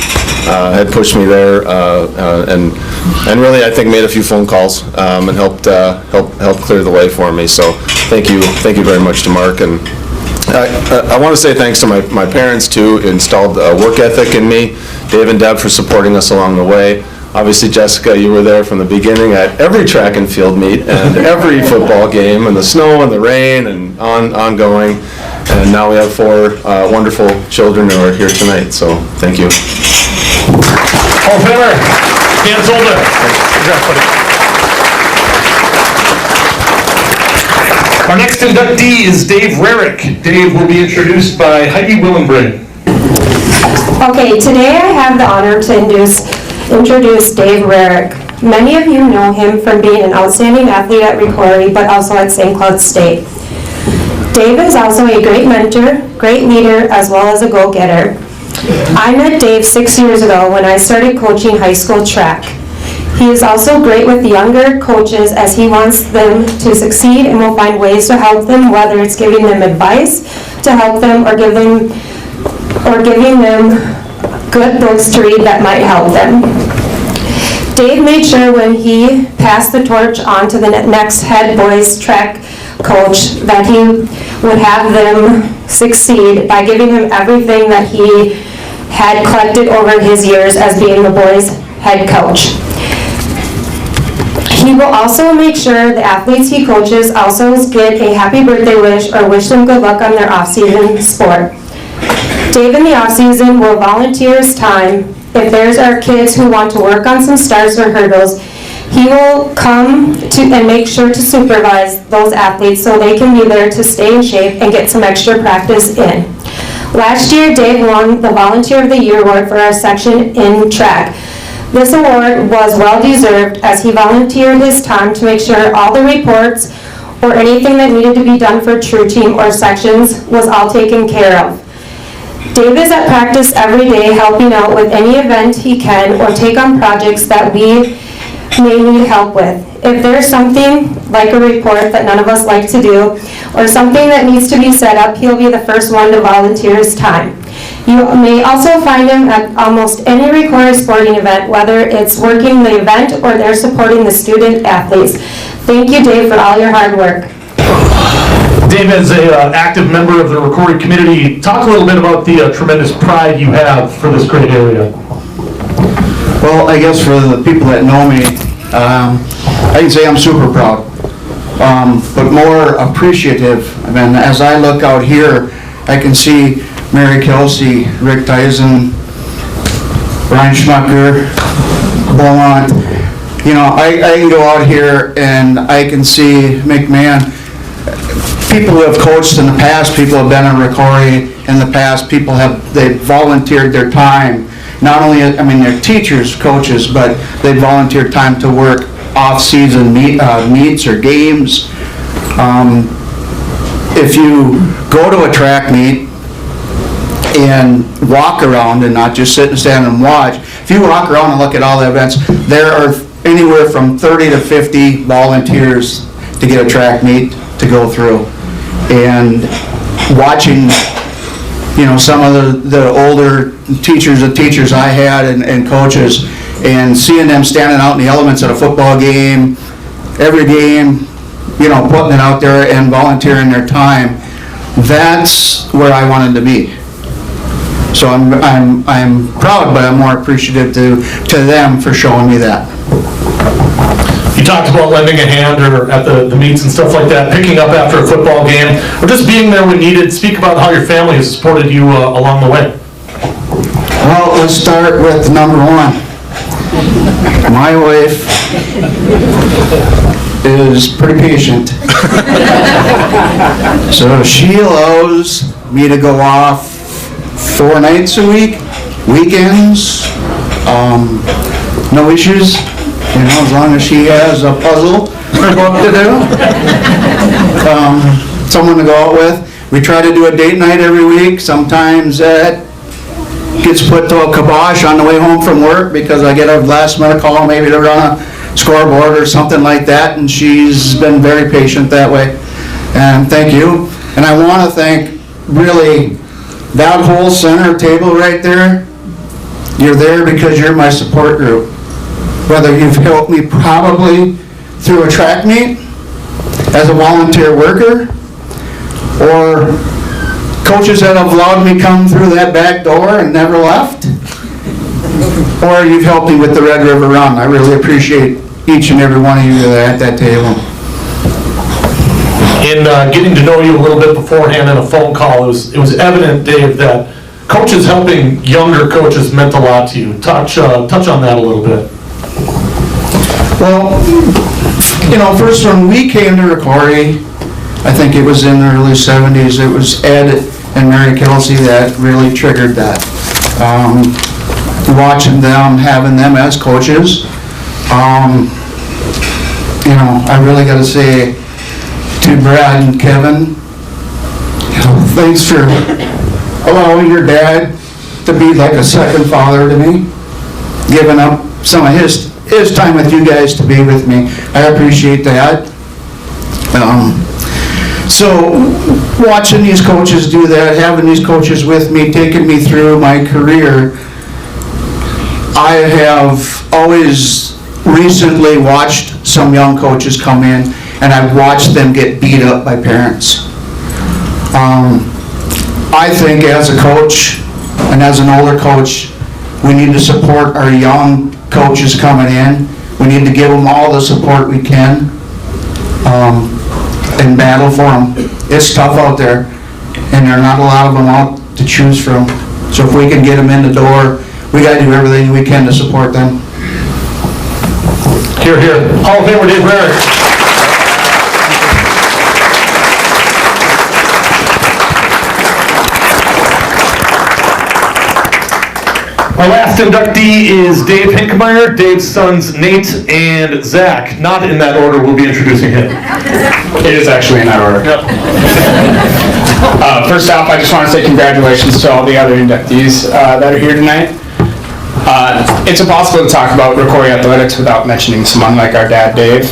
S10: Had pushed me there, and really I think made a few phone calls and helped clear the way for me. So thank you very much to Mark, and I want to say thanks to my parents too, who installed a work ethic in me. Dave and Deb for supporting us along the way. Obviously, Jessica, you were there from the beginning at every track and field meet and every football game, and the snow and the rain and ongoing. And now we have 4 wonderful children who are here tonight, so thank you.
S1: Hall of Famer, Dan Solder. Our next inductee is Dave Rarick. Dave will be introduced by Heidi Willenbring.
S11: Okay, today I have the honor to introduce Dave Rarick. Many of you know him from being an outstanding athlete at Rocori, but also at St. Cloud State. Dave is also a great mentor, great leader, as well as a go-getter. I met Dave 6 years ago when I started coaching high school track. He is also great with the younger coaches as he wants them to succeed and will find ways to help them, whether it's giving them advice to help them or giving them good books to read that might help them. Dave made sure when he passed the torch on to the next head boys track coach that he would have them succeed by giving him everything that he had collected over his years as being the boys' head coach. He will also make sure the athletes he coaches also get a happy birthday wish or wish them good luck on their off-season sport. Dave in the off-season will volunteer his time. If there's our kids who want to work on some stars or hurdles, he will come to and make sure to supervise those athletes so they can be there to stay in shape and get some extra practice in. Last year, Dave won the Volunteer of the Year award for our section in track. This award was well deserved as he volunteered his time to make sure all the reports or anything that needed to be done for True Team or sections was all taken care of. Dave is at practice every day helping out with any event he can or take on projects that we may need help with. If there's something like a report that none of us like to do or something that needs to be set up, he'll be the first one to volunteer his time. You may also find him at almost any Rocori sporting event, whether it's working the event or they're supporting the student athletes. Thank you, Dave, for all your hard work.
S1: Dave, as an active member of the Rocori community, talk a little bit about the tremendous pride you have for this great area.
S12: Well, I guess for the people that know me, I can say I'm super proud, but more appreciative. I mean, as I look out here, I can see Mary Kelsey, Rick Dyson, Brian Schmucker, Beaumont. You know, I can go out here and I can see McMahon. People who have coached in the past, people have been in Rocori in the past, they volunteered their time. Not only, I mean, they're teachers, coaches, but they volunteered time to work off-season meets or games. If you go to a track meet and walk around and not just sit and stand and watch, if you walk around and look at all the events, there are anywhere from 30 to 50 volunteers to get a track meet to go through. And watching, you know, some of the older teachers, the teachers I had and coaches, and seeing them standing out in the elements at a football game, every game, you know, putting it out there and volunteering their time, that's where I wanted to be. So I'm proud, but I'm more appreciative to them for showing me that.
S1: You talked about lending a hand or at the meets and stuff like that, picking up after a football game, or just being there when needed. Speak about how your family has supported you along the way.
S12: Well, let's start with number one. My wife is pretty patient. So she allows me to go off 4 nights a week, weekends, no issues. You know, as long as she has a puzzle to do, someone to go out with. We try to do a date night every week. Sometimes that gets put to a kibosh on the way home from work because I get a last minute call maybe to run a scoreboard or something like that, and she's been very patient that way. And thank you. And I want to thank really that whole center table right there. You're there because you're my support group. Whether you've helped me probably through a track meet as a volunteer worker, or coaches that have allowed me come through that back door and never left, or you've helped me with the Red River Run. I really appreciate each and every one of you at that table.
S1: In getting to know you a little bit beforehand in a phone call, it was evident, Dave, that coaches helping younger coaches meant a lot to you. Touch on that a little bit.
S12: Well, you know, first when we came to Rocori, I think it was in the early 70s, it was Ed and Mary Kelsey that really triggered that. Watching them, having them as coaches, you know, I really got to say to Brad and Kevin, you know, thanks for allowing your dad to be like a second father to me, giving up some of his time with you guys to be with me. I appreciate that. So watching these coaches do that, having these coaches with me, taking me through my career, I have always recently watched some young coaches come in and I've watched them get beat up by parents. I think as a coach and as an older coach, we need to support our young coaches coming in. We need to give them all the support we can and battle for them. It's tough out there, and there are not a lot of them out to choose from. So if we can get them in the door, we got to do everything we can to support them.
S1: Here, here. Hall of Famer Dave Rarick. Our last inductee is Dave Hinkmeyer. Dave's sons Nate and Zach. Not in that order, we'll be introducing him.
S13: It is actually in that order. First off, I just want to say congratulations to all the other inductees that are here tonight. It's impossible to talk about Rocori athletics without mentioning someone like our dad, Dave.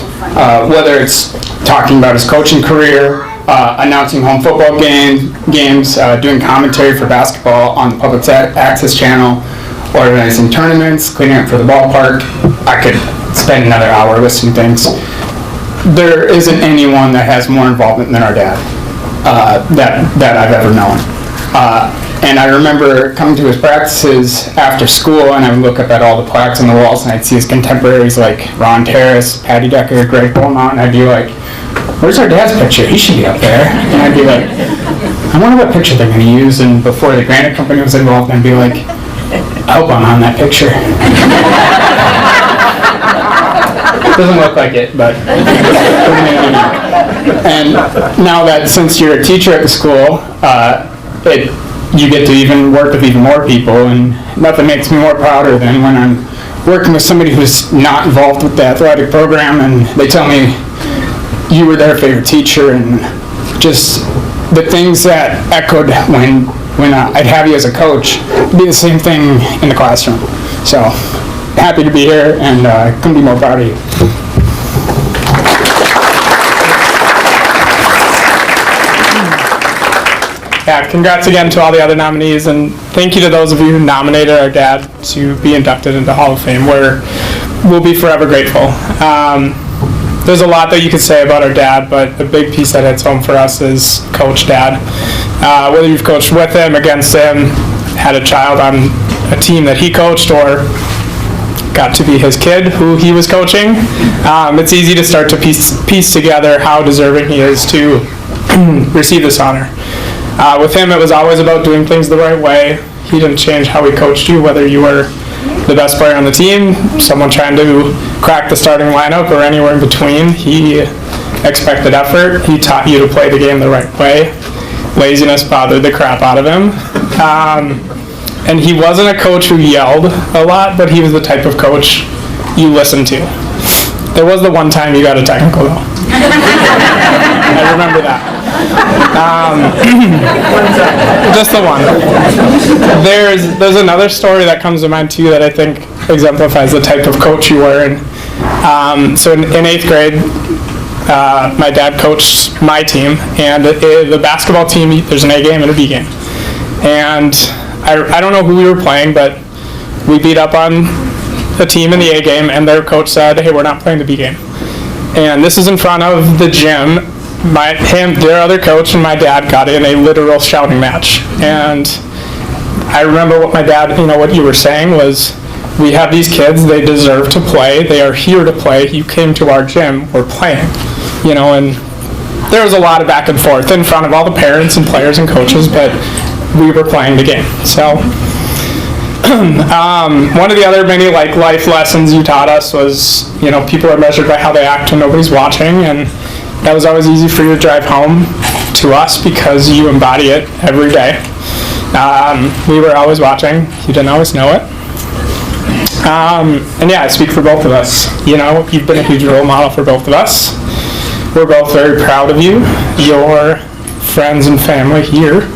S13: Whether it's talking about his coaching career, announcing home football games, doing commentary for basketball on the public access channel, organizing tournaments, cleaning up for the ballpark. I could spend another hour listing things. There isn't anyone that has more involvement than our dad that I've ever known. And I remember coming to his practices after school, and I would look up at all the plaques on the walls, and I'd see his contemporaries like Ron Terrace, Patty Decker, Greg Beaumont, and I'd be like, where's our dad's picture? He should be up there. And I'd be like, I wonder what picture they're going to use. And before the granite company was involved, I'd be like, I hope I'm on that picture. Doesn't look like it, but and now that since you're a teacher at the school, you get to even work with even more people, and nothing makes me more prouder than when I'm working with somebody who's not involved with the athletic program and they tell me you were their favorite teacher, and just the things that echoed when I'd have you as a coach be the same thing in the classroom. So happy to be here, and couldn't be more proud of you.
S14: Yeah, congrats again to all the other nominees, and thank you to those of you who nominated our dad to be inducted into Hall of Fame. We'll be forever grateful. There's a lot that you could say about our dad, but the big piece that hits home for us is Coach Dad. Whether you've coached with him, against him, had a child on a team that he coached, or got to be his kid who he was coaching, it's easy to start to piece together how deserving he is to receive this honor. With him, it was always about doing things the right way. He didn't change how he coached you, whether you were the best player on the team, someone trying to crack the starting lineup, or anywhere in between. He expected effort. He taught you to play the game the right way. Laziness bothered the crap out of him. And he wasn't a coach who yelled a lot, but he was the type of coach you listened to. There was the one time you got a technical, though. I remember that. Just the one. There's another story that comes to mind too that I think exemplifies the type of coach you were. And so in 8th grade, my dad coached my team, and the basketball team, there's an A game and a B game. And I don't know who we were playing, but we beat up on the team in the A game, and their coach said, hey, we're not playing the B game. And this is in front of the gym. Their other coach and my dad got in a literal shouting match. And I remember what my dad, what you were saying was, we have these kids, they deserve to play, they are here to play, you came to our gym, we're playing. And there was a lot of back and forth in front of all the parents and players and coaches, but we were playing the game. So one of the other many life lessons you taught us was, people are measured by how they act when nobody's watching, and that was always easy for you to drive home to us because you embody it every day. We were always watching. You didn't always know it. And yeah, I speak for both of us. You've been a huge role model for both of us. We're both very proud of you. Your friends and family here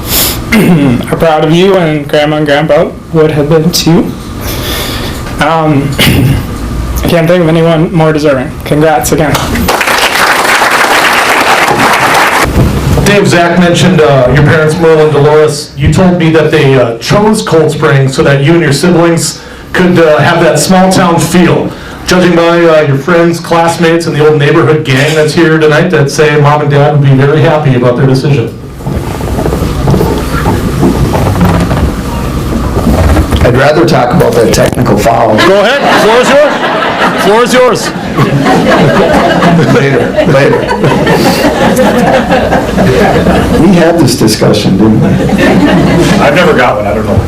S14: are proud of you, and Grandma and Grandpa would have been too. I can't think of anyone more deserving. Congrats again.
S1: Dave, Zach mentioned your parents, Merle and Dolores. You told me that they chose Cold Spring so that you and your siblings could have that small town feel. Judging by your friends, classmates, and the old neighborhood gang that's here tonight, that say mom and dad would be very happy about their decision.
S12: I'd rather talk about that technical foul.
S1: Go ahead, floor is yours. Floor is yours.
S12: Later. We had this discussion, didn't we?
S1: I've never got one, I don't know.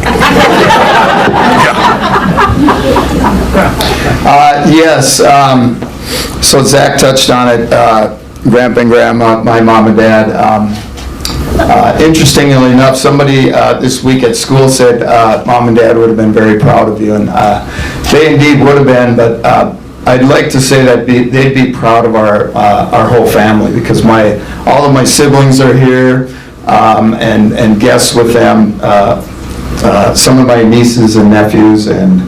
S12: Yes, so Zach touched on it, Grandpa and Grandma, my mom and dad. Interestingly enough, somebody this week at school said Mom and Dad would have been very proud of you, and they indeed would have been, but I'd like to say that they'd be proud of our whole family, because all of my siblings are here, and guests with them, some of my nieces and nephews and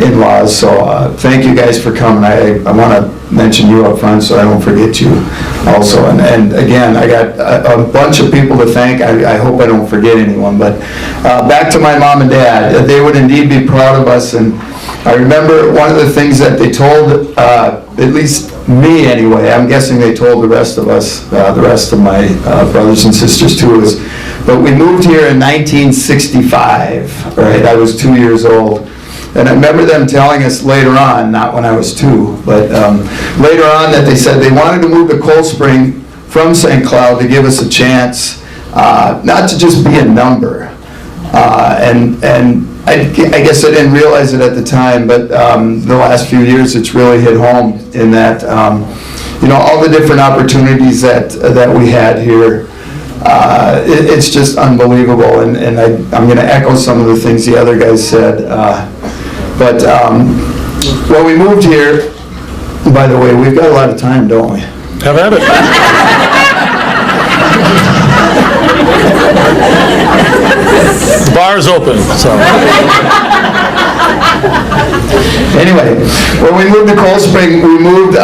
S12: in-laws, so thank you guys for coming. I want to mention you up front so I don't forget you also, and again, I got a bunch of people to thank. I hope I don't forget anyone, but back to my mom and dad, they would indeed be proud of us. And I remember one of the things that they told, at least me anyway, I'm guessing they told the rest of us, the rest of my brothers and sisters too, but we moved here in 1965, right? I was 2 years old. And I remember them telling us later on, not when I was 2, but later on, that they said they wanted to move to Cold Spring from St. Cloud to give us a chance, not to just be a number. And I guess I didn't realize it at the time, but the last few years it's really hit home in that, all the different opportunities that we had here. It's just unbelievable, and I'm going to echo some of the things the other guys said. But when we moved here, by the way, we've got a lot of time, don't we?
S1: Have at it. The bar's open, so.
S12: Anyway, when we moved to Cold Spring, we moved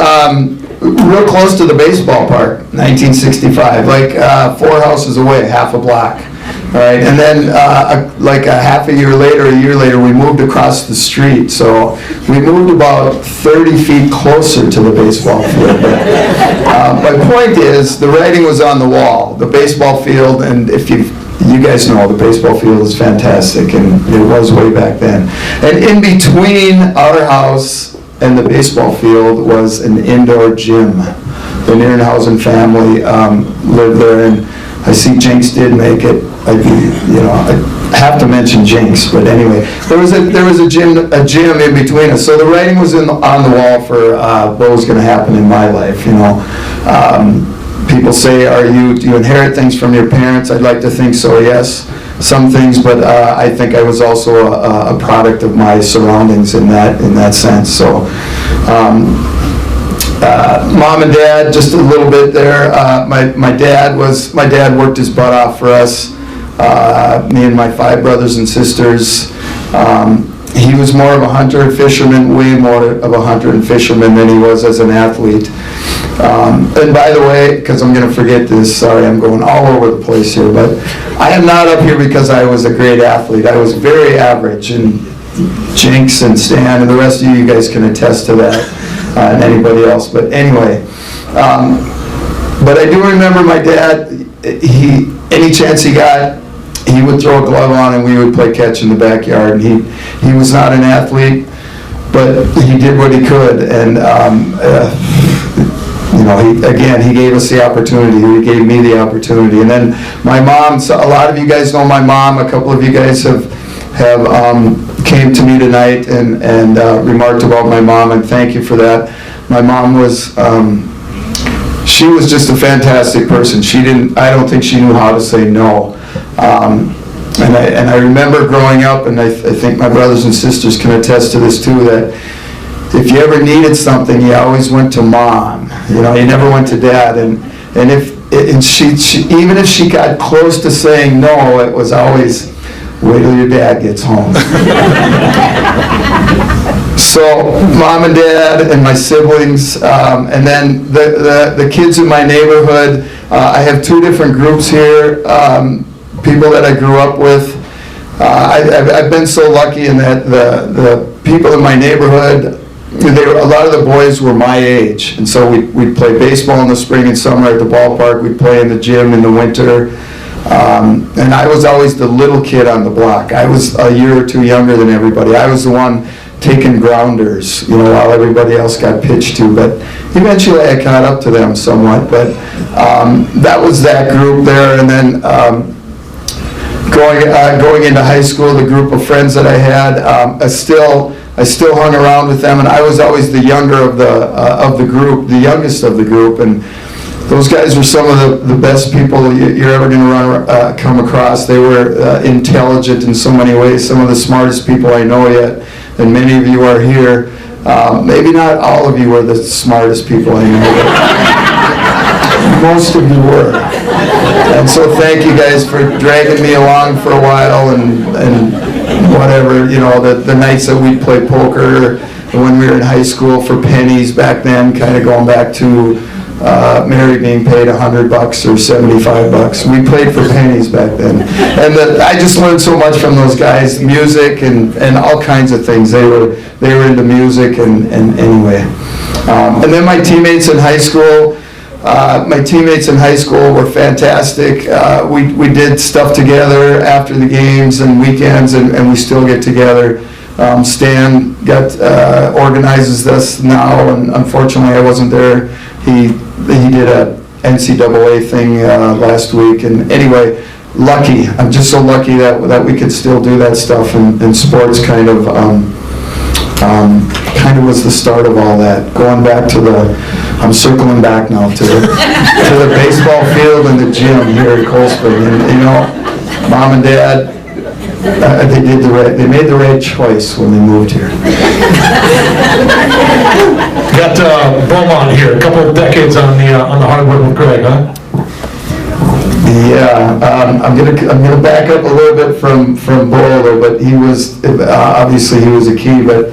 S12: real close to the baseball park, 1965, like 4 houses away, half a block. All right, and then like a year later, we moved across the street. So we moved about 30 feet closer to the baseball field. But my point is, the writing was on the wall. The baseball field, and if you guys know, the baseball field is fantastic, and it was way back then. And in between our house and the baseball field was an indoor gym. The Nierenhausen family lived there, and I see Jinx did make it. I have to mention Jinx, but anyway, there was a gym in between us. So the writing was on the wall for what was going to happen in my life. People say, do you inherit things from your parents? I'd like to think so, yes, some things, but I think I was also a product of my surroundings in that sense. So. Mom and Dad, just a little bit there. My dad worked his butt off for us. Me and my 5 brothers and sisters. He was more of a hunter and fisherman, way more of a hunter and fisherman than he was as an athlete. And by the way, because I'm going to forget this, sorry, I'm going all over the place here, but I am not up here because I was a great athlete. I was very average, and Jinx and Stan and the rest of you guys can attest to that. And anybody else, but anyway, but I do remember my dad, any chance he got, he would throw a glove on and we would play catch in the backyard. And he was not an athlete, but he did what he could, and he gave us the opportunity. He gave me the opportunity. And then my mom, so a lot of you guys know my mom. A couple of you guys have came to me tonight and remarked about my mom, and thank you for that. My mom was, she was just a fantastic person. I don't think she knew how to say no. And I remember growing up, and I think my brothers and sisters can attest to this too, that if you ever needed something, you always went to Mom. You never went to Dad. And she even if she got close to saying no, it was always, wait till your dad gets home. So Mom and Dad and my siblings, and then the kids in my neighborhood. I have 2 different groups here, people that I grew up with. I've been so lucky in that the people in my neighborhood, a lot of the boys were my age, and so we'd play baseball in the spring and summer at the ballpark. We'd play in the gym in the winter. And I was always the little kid on the block. I was a year or 2 younger than everybody. I was the one taking grounders, while everybody else got pitched to. But eventually I caught up to them somewhat. But that was that group there. And then going into high school, the group of friends that I had, I still hung around with them. And I was always the younger of the group, the youngest of the group. And
S15: those guys were some of the best people you're ever going to come across. They were intelligent in so many ways, some of the smartest people I know yet, and many of you are here. Maybe not all of you are the smartest people I know, but most of you were. And so thank you guys for dragging me along for a while and whatever, you know, the nights that we'd play poker when we were in high school for pennies back then, kind of going back to Mary being paid $100 or $75. We played for pennies back then. And I just learned so much from those guys, music and all kinds of things. They were into music and anyway. And then my teammates in high school, were fantastic. We did stuff together after the games and weekends, and we still get together. Stan organizes us now, and unfortunately I wasn't there. He did a NCAA thing last week, and anyway, lucky. I'm just so lucky that we could still do that stuff, and sports kind of was the start of all that. Going back to I'm circling back now to the baseball field and the gym here at Cold Spring, and you know, Mom and Dad, they made the right choice when they moved here.
S1: Got Beaumont here, a couple of decades on the hardwood with Greg, huh?
S15: Yeah, I'm gonna back up a little bit from Bo, though, but he was obviously he was a key, but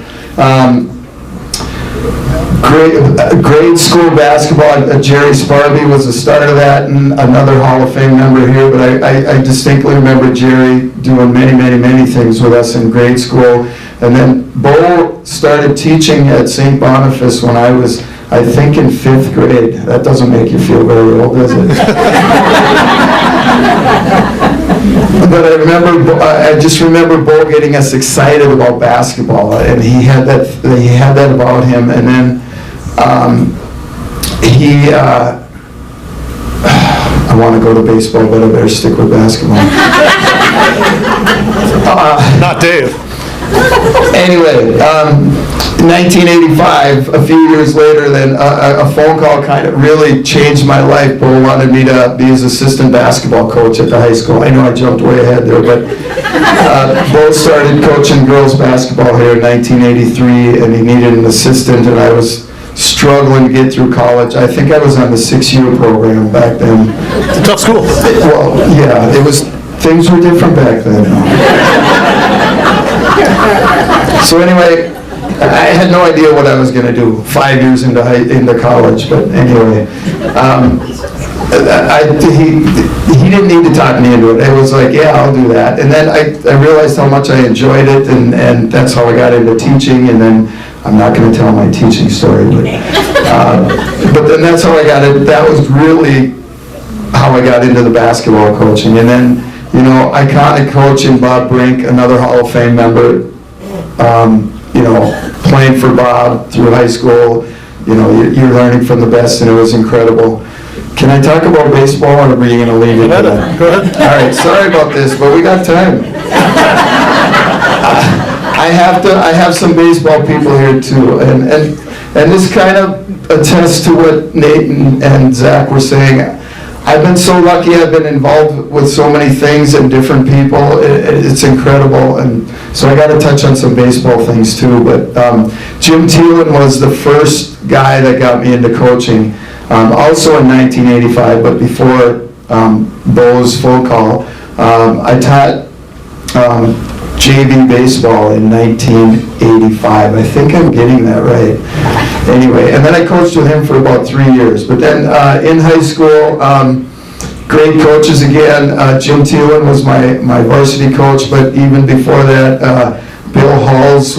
S15: grade school basketball. Jerry Sparby was the start of that, and another Hall of Fame member here. But I distinctly remember Jerry doing many things with us in grade school. And then Bo started teaching at St. Boniface when I was, I think, in 5th grade. That doesn't make you feel very old, does it? But I just remember Bo getting us excited about basketball, and he had that about him. And then I want to go to baseball, but I better stick with basketball.
S1: Not Dave.
S15: Anyway, 1985, a few years later, then a phone call kind of really changed my life. Bo wanted me to be his assistant basketball coach at the high school. I know I jumped way ahead there, but Bo started coaching girls basketball here in 1983, and he needed an assistant, and I was struggling to get through college. I think I was on the 6-year program back then.
S1: It's a tough school.
S15: Well, yeah, things were different back then. So anyway, I had no idea what I was going to do 5 years into college, but anyway, he didn't need to talk me into it. It was like, yeah, I'll do that. And then I realized how much I enjoyed it, and that's how I got into teaching. And then I'm not going to tell my teaching story, but then that's how I got it. That was really how I got into the basketball coaching. And then, you know, iconic coach in Bob Brink, another Hall of Fame member, you know, playing for Bob through high school. You know, you're learning from the best, and it was incredible. Can I talk about baseball, or are you going to leave it?
S1: Go ahead.
S15: All right, sorry about this, but we got time. I have some baseball people here too, and this kind of attests to what Nate and Zach were saying. I've been so lucky. I've been involved with so many things and different people. It's incredible, and so I got to touch on some baseball things too. But Jim Thielen was the first guy that got me into coaching, also in 1985, but before Bo's phone call. I taught JV baseball in 1985. I think I'm getting that right. Anyway, and then I coached with him for about 3 years. But then in high school, great coaches again. Jim Thielen was my varsity coach, but even before that, Bill Halls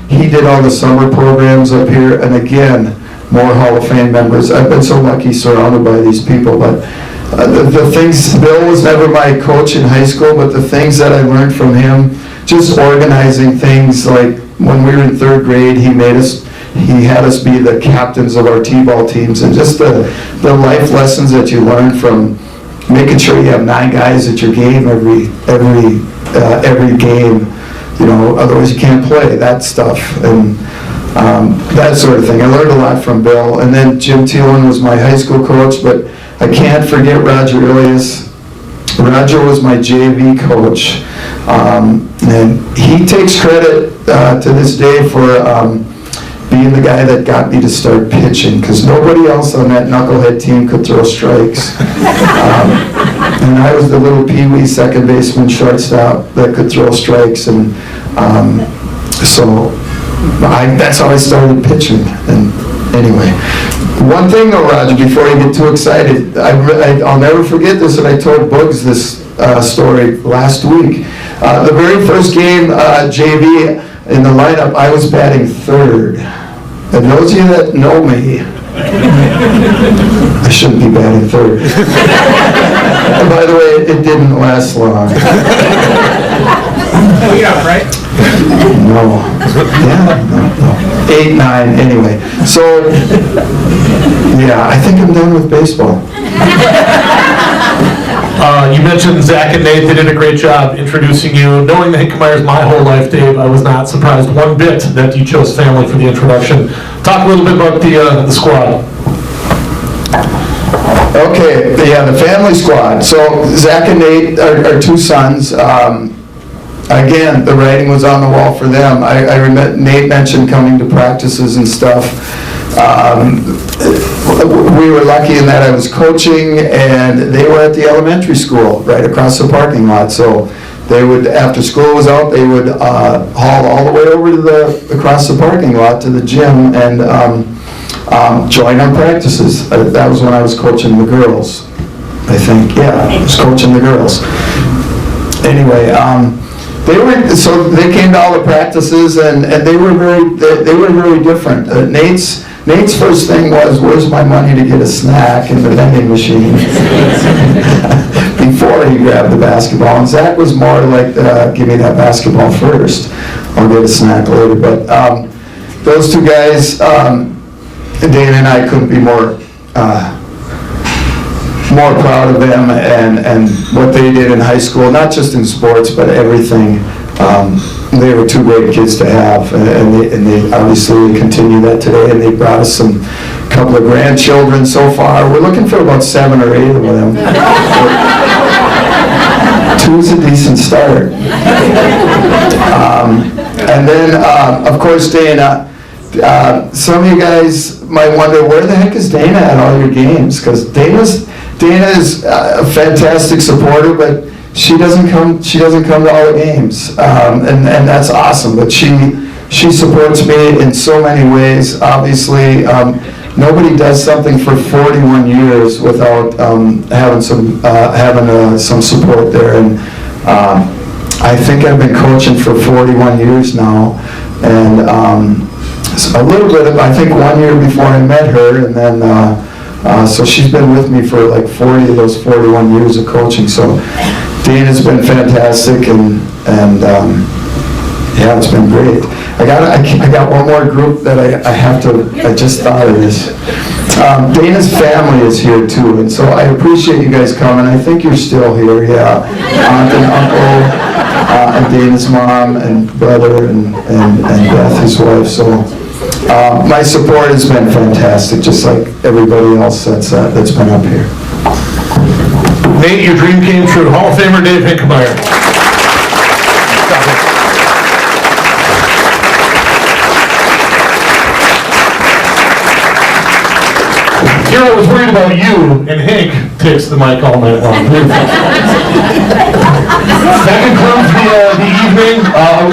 S15: he did all the summer programs up here, and again, more Hall of Fame members. I've been so lucky surrounded by these people, but the things, Bill was never my coach in high school, but the things that I learned from him, just organizing things, like when we were in 3rd grade, he had us be the captains of our t-ball teams, and just the life lessons that you learn from making sure you have 9 guys at your game every game, you know, otherwise you can't play, that stuff. And that sort of thing. I learned a lot from Bill. And then Jim Thielen was my high school coach, but I can't forget Roger Ilias. Roger was my JV coach, and he takes credit to this day for being the guy that got me to start pitching, because nobody else on that knucklehead team could throw strikes. And I was the little pee-wee second baseman shortstop that could throw strikes, and so that's how I started pitching. And anyway, one thing though, Roger, before you get too excited, I'll never forget this, and I told Bugs this story last week. The very first game, JV, in the lineup, I was batting third. And those of you that know me, I shouldn't be batting third. And by the way, it didn't last long.
S14: Yeah, right?
S15: No. Yeah, no. 8, 9, anyway. So, yeah, I think I'm done with baseball.
S1: You mentioned Zach and Nate. They did a great job introducing you. Knowing the Hinkmeyers my whole life, Dave, I was not surprised one bit that you chose family for the introduction. Talk a little bit about the squad.
S15: Okay, yeah, the family squad. So Zach and Nate are two sons. Again, the writing was on the wall for them. I remember Nate mentioned coming to practices and stuff. We were lucky in that I was coaching, and they were at the elementary school right across the parking lot. So they would, after school was out, they would haul all the way over to across the parking lot to the gym and join our practices. That was when I was coaching the girls, I think. Yeah, I was coaching the girls. Anyway, they came to all the practices, and they were very different. Nate's first thing was, where's my money to get a snack in the vending machine? Before he grabbed the basketball. And Zach was more like, give me that basketball first. I'll get a snack later. But those two guys, Dana and I couldn't be more proud of them and what they did in high school, not just in sports, but everything. They were two great kids to have, and they obviously continue that today, and they brought us a couple of grandchildren so far. We're looking for about 7 or 8 of them. 2's a decent start. And then, of course, Dana. Some of you guys might wonder, where the heck is Dana at all your games? Because Dana is a fantastic supporter, but she doesn't come to all the games, and that's awesome. But she supports me in so many ways. Obviously, nobody does something for 41 years without having some support there. And I think I've been coaching for 41 years now, and a little bit of, I think 1 year before I met her, and then so she's been with me for like 40 of those 41 years of coaching. So Dana's been fantastic, and yeah, it's been great. I got one more group that I just thought of this. Dana's family is here too, and so I appreciate you guys coming. I think you're still here, yeah. Aunt and uncle, and Dana's mom and brother and Beth, his wife. So my support has been fantastic, just like everybody else that's been up here.
S1: Nate, your dream came true. Hall of Famer Dave Hinkmeyer. Here I was worried about you, and Hank takes the mic all night long. That concludes the evening.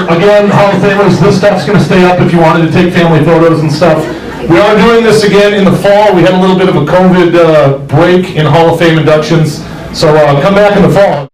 S1: Again, Hall of Famers, this stuff's going to stay up if you wanted to take family photos and stuff. We are doing this again in the fall. We had a little bit of a COVID break in Hall of Fame inductions. So come back in the fall.